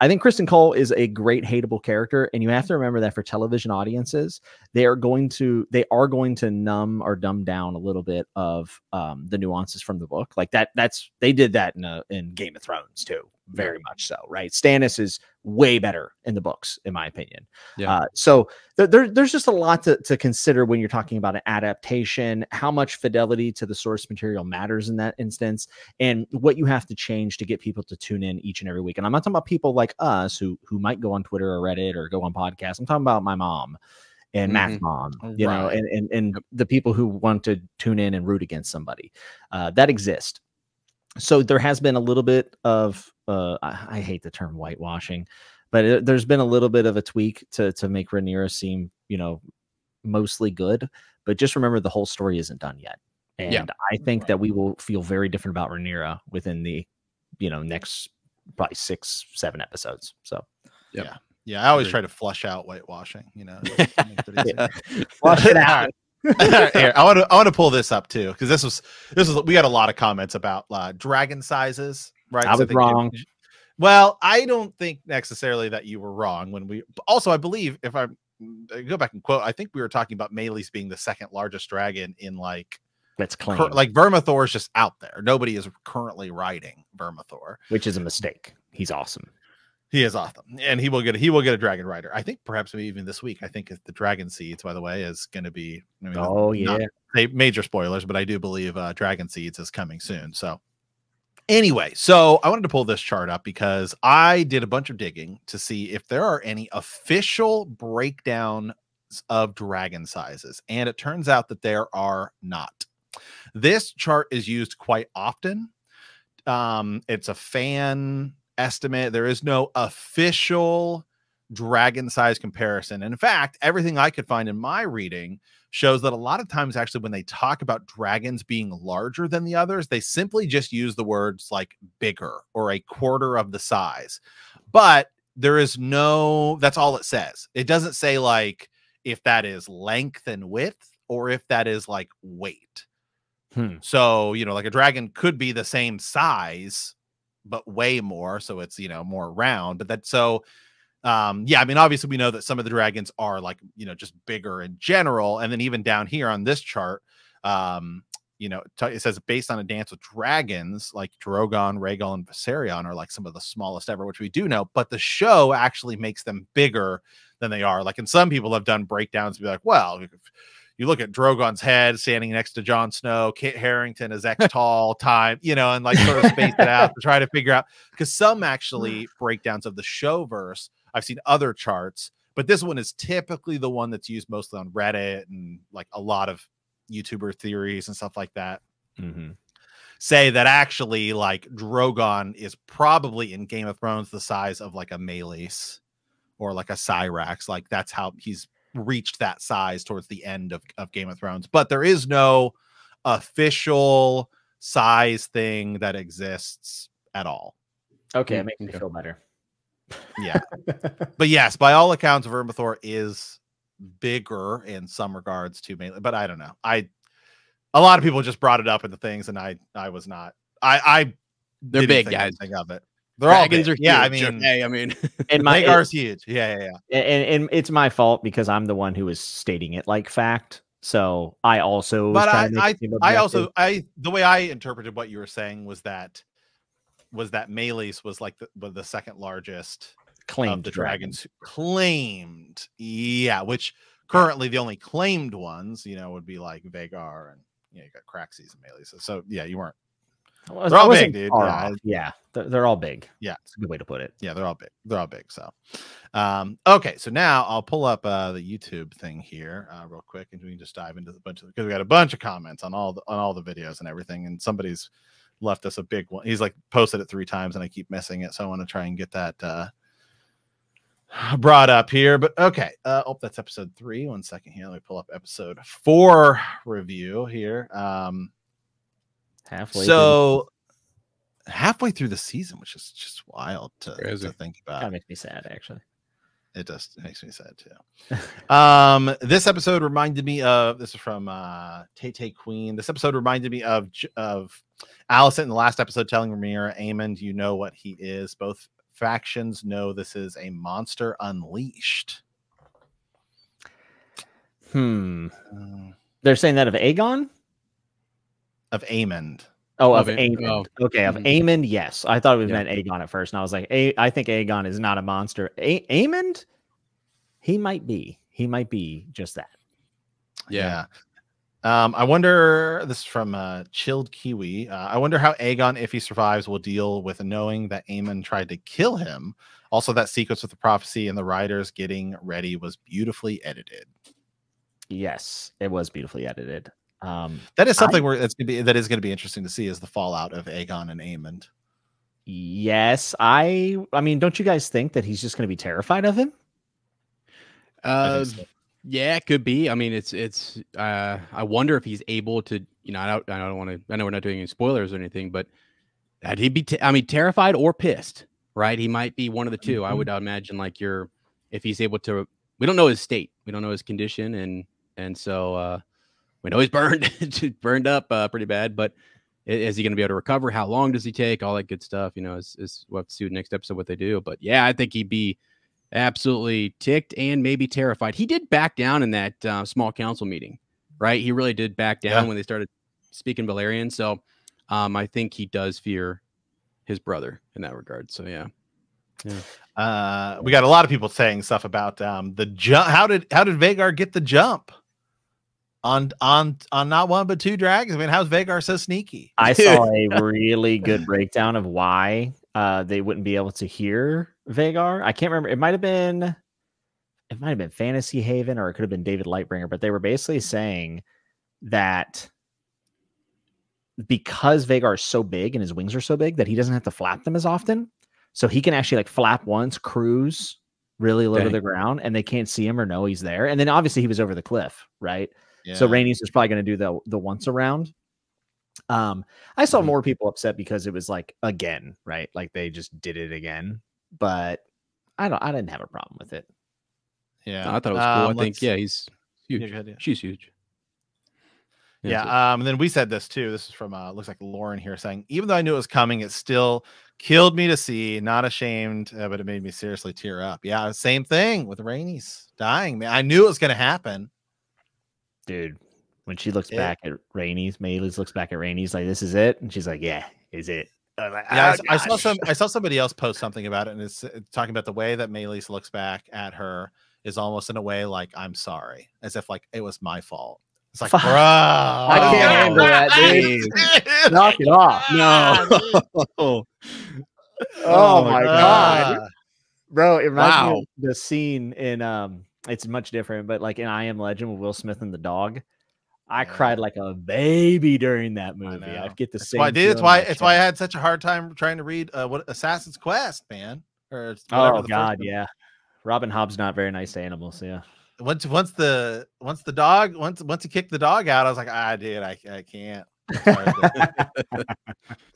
I think Kristen Cole is a great hateable character, and you have to remember that for television audiences, they are going to numb or dumb down a little bit of the nuances from the book. Like they did that in Game of Thrones too, very much so. Right, Stannis is way better in the books, in my opinion. So there's just a lot to consider when you're talking about an adaptation, how much fidelity to the source material matters in that instance, and what you have to change to get people to tune in each and every week. And I'm not talking about people like us who might go on Twitter or Reddit or go on podcasts. I'm talking about my mom and Matt's mom, you know, and the people who want to tune in and root against somebody that exist. So there has been a little bit of I hate the term whitewashing, but there's been a little bit of a tweak to make Rhaenyra seem, you know, mostly good. but just remember the whole story isn't done yet. And I think that we will feel very different about Rhaenyra within the, next probably 6-7 episodes. So, yeah. I always try to flush out whitewashing. Flush it out. Here, I want to pull this up too, because this was we got a lot of comments about dragon sizes, right? I was wrong. Well, I don't think necessarily that you were wrong when we also, I believe, if I go back and quote, I think we were talking about Meleys being the second largest dragon in that's claimed. Like Vermithor is just out there. Nobody is currently riding Vermithor, which is a mistake. He's awesome. He is awesome, and he will get a dragon rider. I think perhaps maybe even this week. I think the Dragon Seeds, by the way, is going to be. Not major spoilers, but I do believe Dragon Seeds is coming soon. So anyway, so I wanted to pull this chart up because I did a bunch of digging to see if there are any official breakdown of dragon sizes, and it turns out that there are not. This chart is used quite often. It's a fan estimate. There is no official dragon size comparison. And in fact, everything I could find in my reading shows that a lot of times actually when they talk about dragons being larger than the others, they simply just use the words like bigger or a quarter of the size. But there is that's all it says. It doesn't say like if that is length and width or if that is like weight. So, like a dragon could be the same size but way more, so it's more round. But that's so I mean, obviously we know that some of the dragons are like just bigger in general, and then even down here on this chart, it says based on a dance with dragons, like Drogon, Rhaegal, and Viserion are like some of the smallest ever, which we do know, but the show actually makes them bigger than they are. Like, and some people have done breakdowns to be like, well, you look at Drogon's head standing next to Jon Snow, Kit Harington is X tall time, and like sort of space it out to try to figure out, because some actually breakdowns of the showverse, I've seen other charts, but this one is typically the one that's used mostly on Reddit and like a lot of YouTuber theories and stuff like that. Say that actually like Drogon is probably in Game of Thrones the size of like a Meleys or like a Cyrax. Like that's how he's reached that size towards the end of Game of Thrones, but there is no official size thing that exists at all. Okay, it makes me feel better. Yeah. But yes, by all accounts, Vermithor is bigger in some regards to Melee, but I don't know. A lot of people just brought it up in the things, and I was not. They're big guys. Of it. They're all big. Are huge. Yeah, I mean, and Rhaegar's huge. Yeah. And it's my fault because I'm the one who is stating it like fact. So I also, but the way I interpreted what you were saying was that Meleys was like the second largest claimed of the dragons claimed. Yeah, which currently the only claimed ones, would be like Vhagar and you got Craxes and Meleys. So yeah, you weren't. They're all big, dude. Yeah, they're all big. Yeah, it's a good way to put it. Yeah, they're all big. They're all big. So, okay. So now I'll pull up the YouTube thing here real quick, and we can just dive into because we got a bunch of comments on all the videos and everything, and somebody's left us a big one. He's like posted it 3 times, and I keep missing it, so I want to try and get that brought up here. But okay, that's episode 3. 1 second here. Let me pull up episode 4 review here. Halfway through the season, which is just wild to think about. That makes me sad, actually. It does. It makes me sad too. This episode reminded me of. This is from Tay Queen. This episode reminded me of Alicent in the last episode telling Rhaenyra, "Aemon, you know what he is. Both factions know this is a monster unleashed." They're saying that of Aegon. Of Aemon. Oh, of Aemon. Oh. Okay, of Aemon, yes. I thought it meant Aegon at first, and I was like, I think Aegon is not a monster. Aemon, he might be. He might be just that. Yeah. I wonder, this is from Chilled Kiwi. I wonder how Aegon, if he survives, will deal with knowing that Aemon tried to kill him. Also, that sequence with the prophecy and the riders getting ready was beautifully edited. Yes, it was beautifully edited. That is something that is going to be interesting to see, is the fallout of Aegon and Aemon. Yes, I mean, don't you guys think that he's just going to be terrified of him? I think so. Yeah, it could be. I mean, it's. I wonder if he's able to. You know, I don't want to. I know we're not doing any spoilers or anything, but would he be? I mean, terrified or pissed, right? He might be one of the two. I would imagine like if he's able to. We don't know his state. We don't know his condition, and so we know he's burned up pretty bad. But is he going to be able to recover? How long does he take? All that good stuff. You know, is we'll have to see next episode what they do. But yeah, I think he'd be absolutely ticked and maybe terrified. He did back down in that small council meeting, right? He really did back down when they started speaking Valerian. So I think he does fear his brother in that regard. So yeah. We got a lot of people saying stuff about the jump. How did Vhagar get the jump on not one but two dragons? I mean, how's Vhagar so sneaky? I saw a really good breakdown of why they wouldn't be able to hear Vhagar. I can't remember. It might have been Fantasy Haven, or it could have been David Lightbringer, but they were basically saying that because Vhagar is so big and his wings are so big that he doesn't have to flap them as often. So he can actually like flap once, cruise really low to the ground, and they can't see him or know he's there. And then obviously he was over the cliff, right? Yeah. So Rhaenys is probably going to do the once around. I saw more people upset because it was like again, right? Like they just did it again. But I didn't have a problem with it. Yeah, no, I thought it was cool. I think he's huge. Yeah, she's huge. Yeah. And then we said this too. This is from looks like Lauren here saying, even though I knew it was coming, it still killed me to see. Not ashamed, but it made me seriously tear up. Yeah, same thing with Rhaenys dying. Man, I knew it was going to happen, dude. When she looks back at Rhaenys, Meleys looks back at Rhaenys like, "This is it," and she's like, "Yeah, is it?" Like, yeah, I saw somebody else post something about it, and it's talking about the way that Meleys looks back at her is almost in a way like, "I'm sorry," as if like it was my fault. It's like, bro, I can't handle that, dude. Knock it off. No. Oh my god, bro! It reminds me of the scene in it's much different, but like in I Am Legend with Will Smith and the dog. I cried like a baby during that movie. I get the same. It's why I had such a hard time trying to read what Assassin's Quest, man. Or oh god, yeah. Robin Hobb's not very nice to animals. Yeah. Once he kicked the dog out, I was like, dude, I can't. It's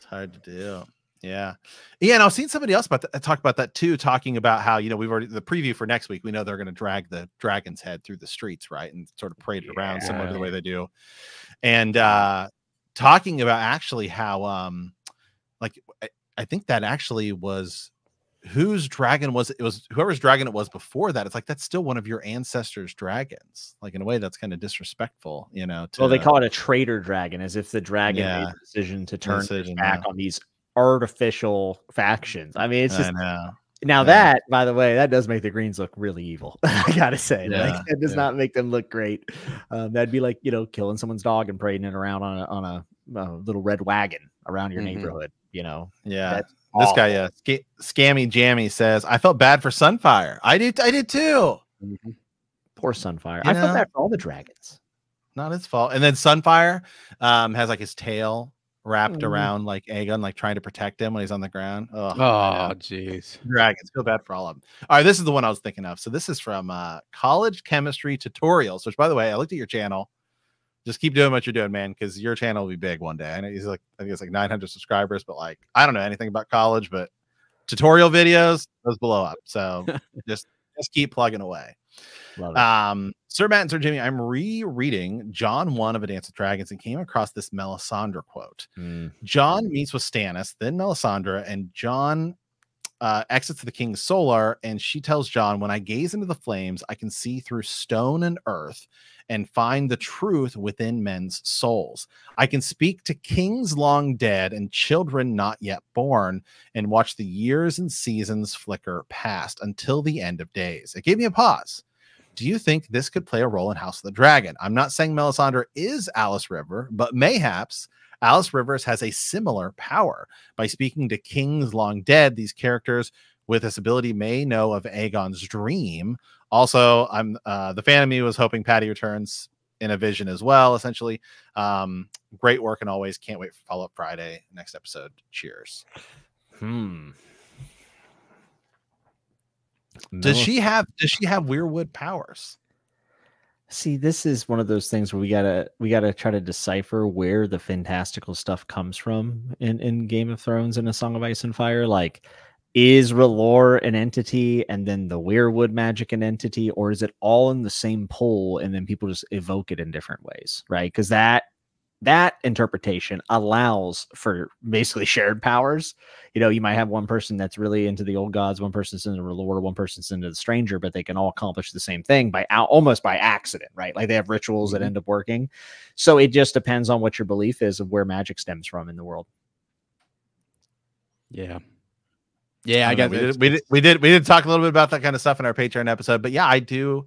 hard to do. Yeah. And I've seen somebody else talk about that too, talking about how, you know, we've already the preview for next week. We know they're going to drag the dragon's head through the streets, right, and sort of parade it around similar to the way they do. And talking about actually how like I think that actually was whose dragon was it? It was whoever's dragon it was before that. It's like that's still one of your ancestors' dragons. Like in a way that's kind of disrespectful, you know. Well, they call it a traitor dragon, as if the dragon made the decision to turn back on these artificial factions. I mean, it's just now that, by the way, that does make the Greens look really evil. I gotta say, like, it does not make them look great. That'd be like, you know, killing someone's dog and parading it around on a little red wagon around your neighborhood. You know, this guy, Scammy Jammy says, I felt bad for Sunfire. I did too. Poor Sunfire. I felt bad for all the dragons. Not his fault. And then Sunfire has like his tail wrapped around like Aegon, like trying to protect him when he's on the ground. Oh, jeez. Dragons, feel bad for all of them. All right, this is the one I was thinking of. So this is from College Chemistry Tutorials, which, by the way, I looked at your channel. Just keep doing what you're doing, man, because your channel will be big one day. I know he's like, I think it's like 900 subscribers, but like, I don't know anything about college, but tutorial videos, those blow up. So just keep plugging away. Love it. Sir Matt and Sir Jimmy, I'm rereading John 1 of A Dance with Dragons and came across this Melisandre quote. John meets with Stannis, then Melisandre, and John exits the King's Solar, and she tells John, when I gaze into the flames, I can see through stone and earth and find the truth within men's souls. I can speak to kings long dead and children not yet born and watch the years and seasons flicker past until the end of days. It gave me a pause. Do you think this could play a role in House of the Dragon? I'm not saying Melisandre is Alice River, but mayhaps Alice Rivers has a similar power. By speaking to kings long dead, these characters with this ability may know of Aegon's dream. Also, the fan of me was hoping Patty returns in a vision as well, essentially. Great work and always can't wait for follow-up Friday. Next episode. Cheers. Does she have weirwood powers? See, this is one of those things where we gotta try to decipher where the fantastical stuff comes from in Game of Thrones and A Song of Ice and Fire. Like, is R'hllor an entity and then the weirwood magic an entity, or is it all in the same pool and then people just evoke it in different ways, right? Because that interpretation allows for basically shared powers. You know, you might have one person that's really into the old gods, one person's into the Lord, one person's into the stranger, but they can all accomplish the same thing by almost by accident, right? Like they have rituals that end up working. So it just depends on what your belief is of where magic stems from in the world. Yeah. Yeah, I got we did talk a little bit about that kind of stuff in our Patreon episode, but yeah, I do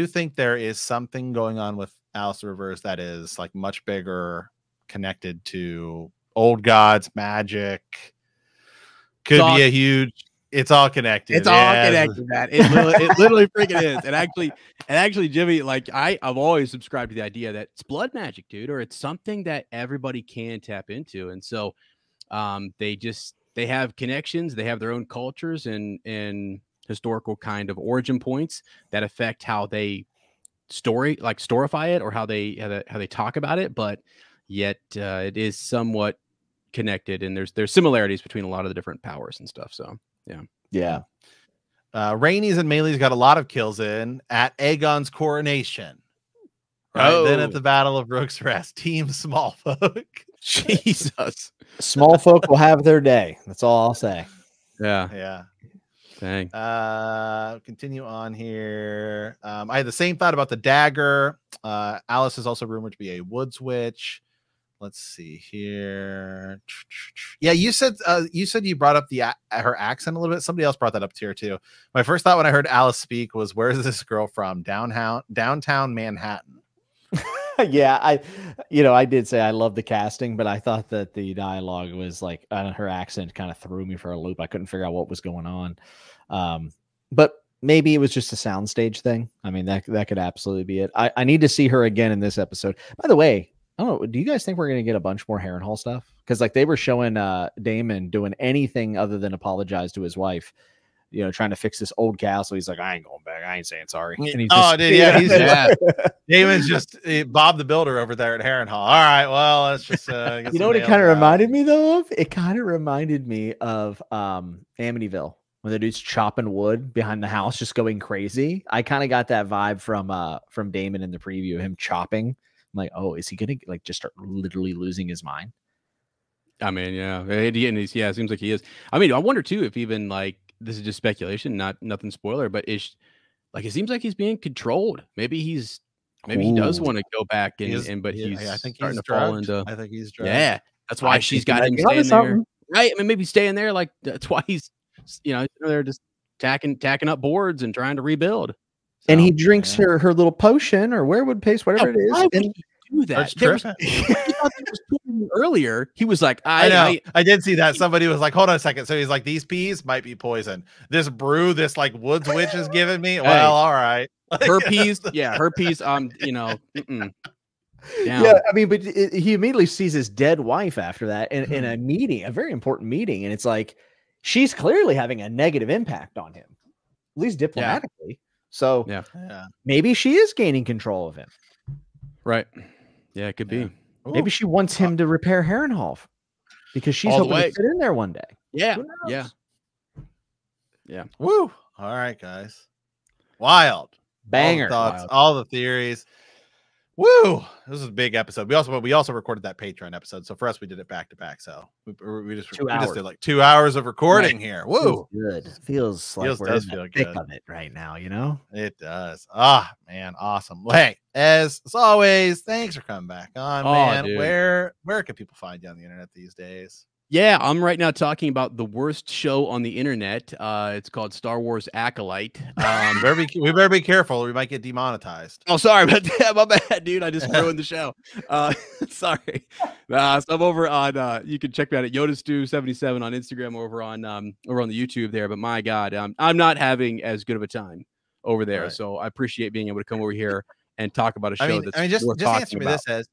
think there is something going on with Alice Rivers that is like much bigger, connected to old gods, magic. Could be a huge. It's all connected. It's all connected, man. It literally freaking is. And actually, Jimmy, like I've always subscribed to the idea that it's blood magic, dude, or it's something that everybody can tap into. And so, they have connections, they have their own cultures and historical kind of origin points that affect how they storify it or how they talk about it, but yet it is somewhat connected, and there's similarities between a lot of the different powers and stuff. So yeah. Rhaenys and Meleys got a lot of kills in at Aegon's coronation. Right? Then at the Battle of Rook's Rest, Team Smallfolk. Jesus. Small folk will have their day. That's all I'll say. Yeah. Dang. Continue on here. I had the same thought about the dagger. Alice is also rumored to be a woods witch. Let's see here. Yeah, you said you brought up her accent a little bit. Somebody else brought that up here too. My first thought when I heard Alice speak was, "Where's this girl from? Downtown Manhattan." Yeah, I did say I love the casting, but I thought that the dialogue was like her accent kind of threw me for a loop. I couldn't figure out what was going on. But maybe it was just a soundstage thing. I mean, that could absolutely be it. I need to see her again in this episode. By the way, I don't know. Do you guys think we're going to get a bunch more Harrenhal stuff? Because like they were showing Daemon doing anything other than apologize to his wife. You know, trying to fix this old castle. He's like, I ain't going back. I ain't saying sorry. And he's Damon's just Bob the Builder over there at Harrenhal. All right, well, let's just you know what it kind of reminded me though of? It kind of reminded me of Amityville when the dude's chopping wood behind the house, just going crazy. I kind of got that vibe from Daemon in the preview, him chopping. I'm like, oh, is he gonna like just start literally losing his mind? I mean, yeah, it seems like he is. I mean, I wonder too if even like this is just speculation, nothing spoiler, but it seems like he's being controlled. Maybe he does want to go back but I think starting he's to fall into. I think he's drugged. Yeah, that's why she's got him staying there, right? I mean, maybe staying there. Like that's why he's they're just tacking up boards and trying to rebuild. So, and he drinks her little potion or werewood paste, whatever it is. Why would he do that? Earlier, he was like, I did see that. Somebody was like, hold on a second. So he's like, these peas might be poison. This brew, this like woods witch is giving me. Well, all right. Her peas. Yeah, her peas. Yeah, I mean, but he immediately sees his dead wife after that in a meeting, a very important meeting. And it's like, she's clearly having a negative impact on him, at least diplomatically. Yeah. So maybe she is gaining control of him. Right. Yeah, it could be. Maybe she wants him to repair Harrenhal because she's hoping to fit in there one day. Yeah. Woo. All right, guys. Wild. Banger. All the thoughts, all the theories. Woo! This is a big episode. We also recorded that Patreon episode. So for us, we did it back to back. So we just did like 2 hours of recording here. Woo! Feels like we're in the thick of it right now. You know, it does. Ah, man, awesome. Well, hey, as always, thanks for coming back on, man. Dude. Where can people find you on the internet these days? Yeah, I'm right now talking about the worst show on the internet. It's called Star Wars Acolyte. We better be careful. We might get demonetized. Oh, sorry about that. My bad, dude. I just ruined the show. Sorry. So I'm over on. You can check me out at YodaStew77 on Instagram, over on the YouTube there. But my God, I'm not having as good of a time over there. Right. So I appreciate being able to come over here and talk about a show that's worth talking answer me about. This as.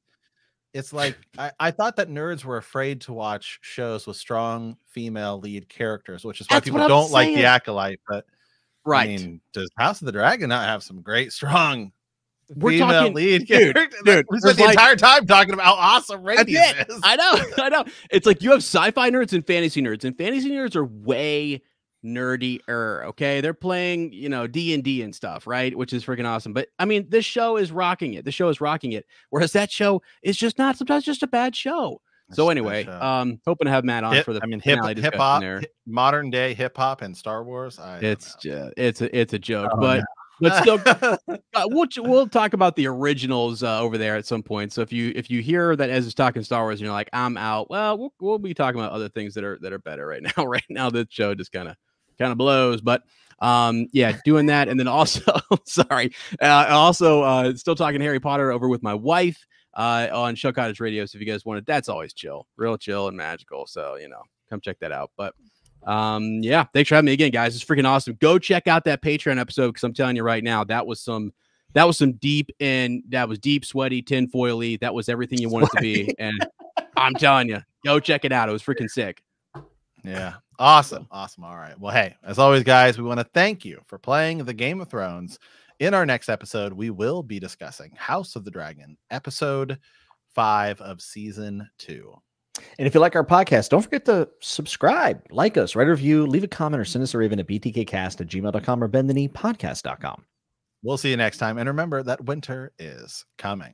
It's like I thought that nerds were afraid to watch shows with strong female lead characters, which is why people don't like The Acolyte. But right, I mean, does House of the Dragon not have some great strong We're female talking lead dude, character. dude, We spent the entire time talking about how awesome Randy That's is. it. I know. It's like you have sci-fi nerds and fantasy nerds are way nerdier. Okay, they're playing, D&D and stuff, right? Which is freaking awesome. But I mean, this show is rocking it. Whereas that show is just not sometimes just a bad show. So anyway, hoping to have Matt on for the finale hip hop, there. modern day hip hop and Star Wars. It's a joke, but still, we'll talk about the originals over there at some point. So if you hear that Ezra's talking Star Wars and you're like, I'm out, well, we'll be talking about other things that are better right now. Right now, this show just kind of blows, but doing that, and then also sorry, still talking Harry Potter over with my wife on Show Cottage Radio. So if you guys want it, that's always chill, real chill and magical. So come check that out. But thanks for having me again, guys. It's freaking awesome. Go check out that Patreon episode, because I'm telling you right now, that was some deep, sweaty, tinfoily. That was everything you wanted to be. And I'm telling you, go check it out. It was freaking sick. Yeah. Awesome. All right. Well, hey, as always, guys, we want to thank you for playing the Game of Thrones. In our next episode, we will be discussing House of the Dragon, episode 5 of season 2. And if you like our podcast, don't forget to subscribe, like us, write a review, leave a comment, or send us a raven at btkcast@gmail.com or bendthekneepodcast.com. We'll see you next time. And remember that winter is coming.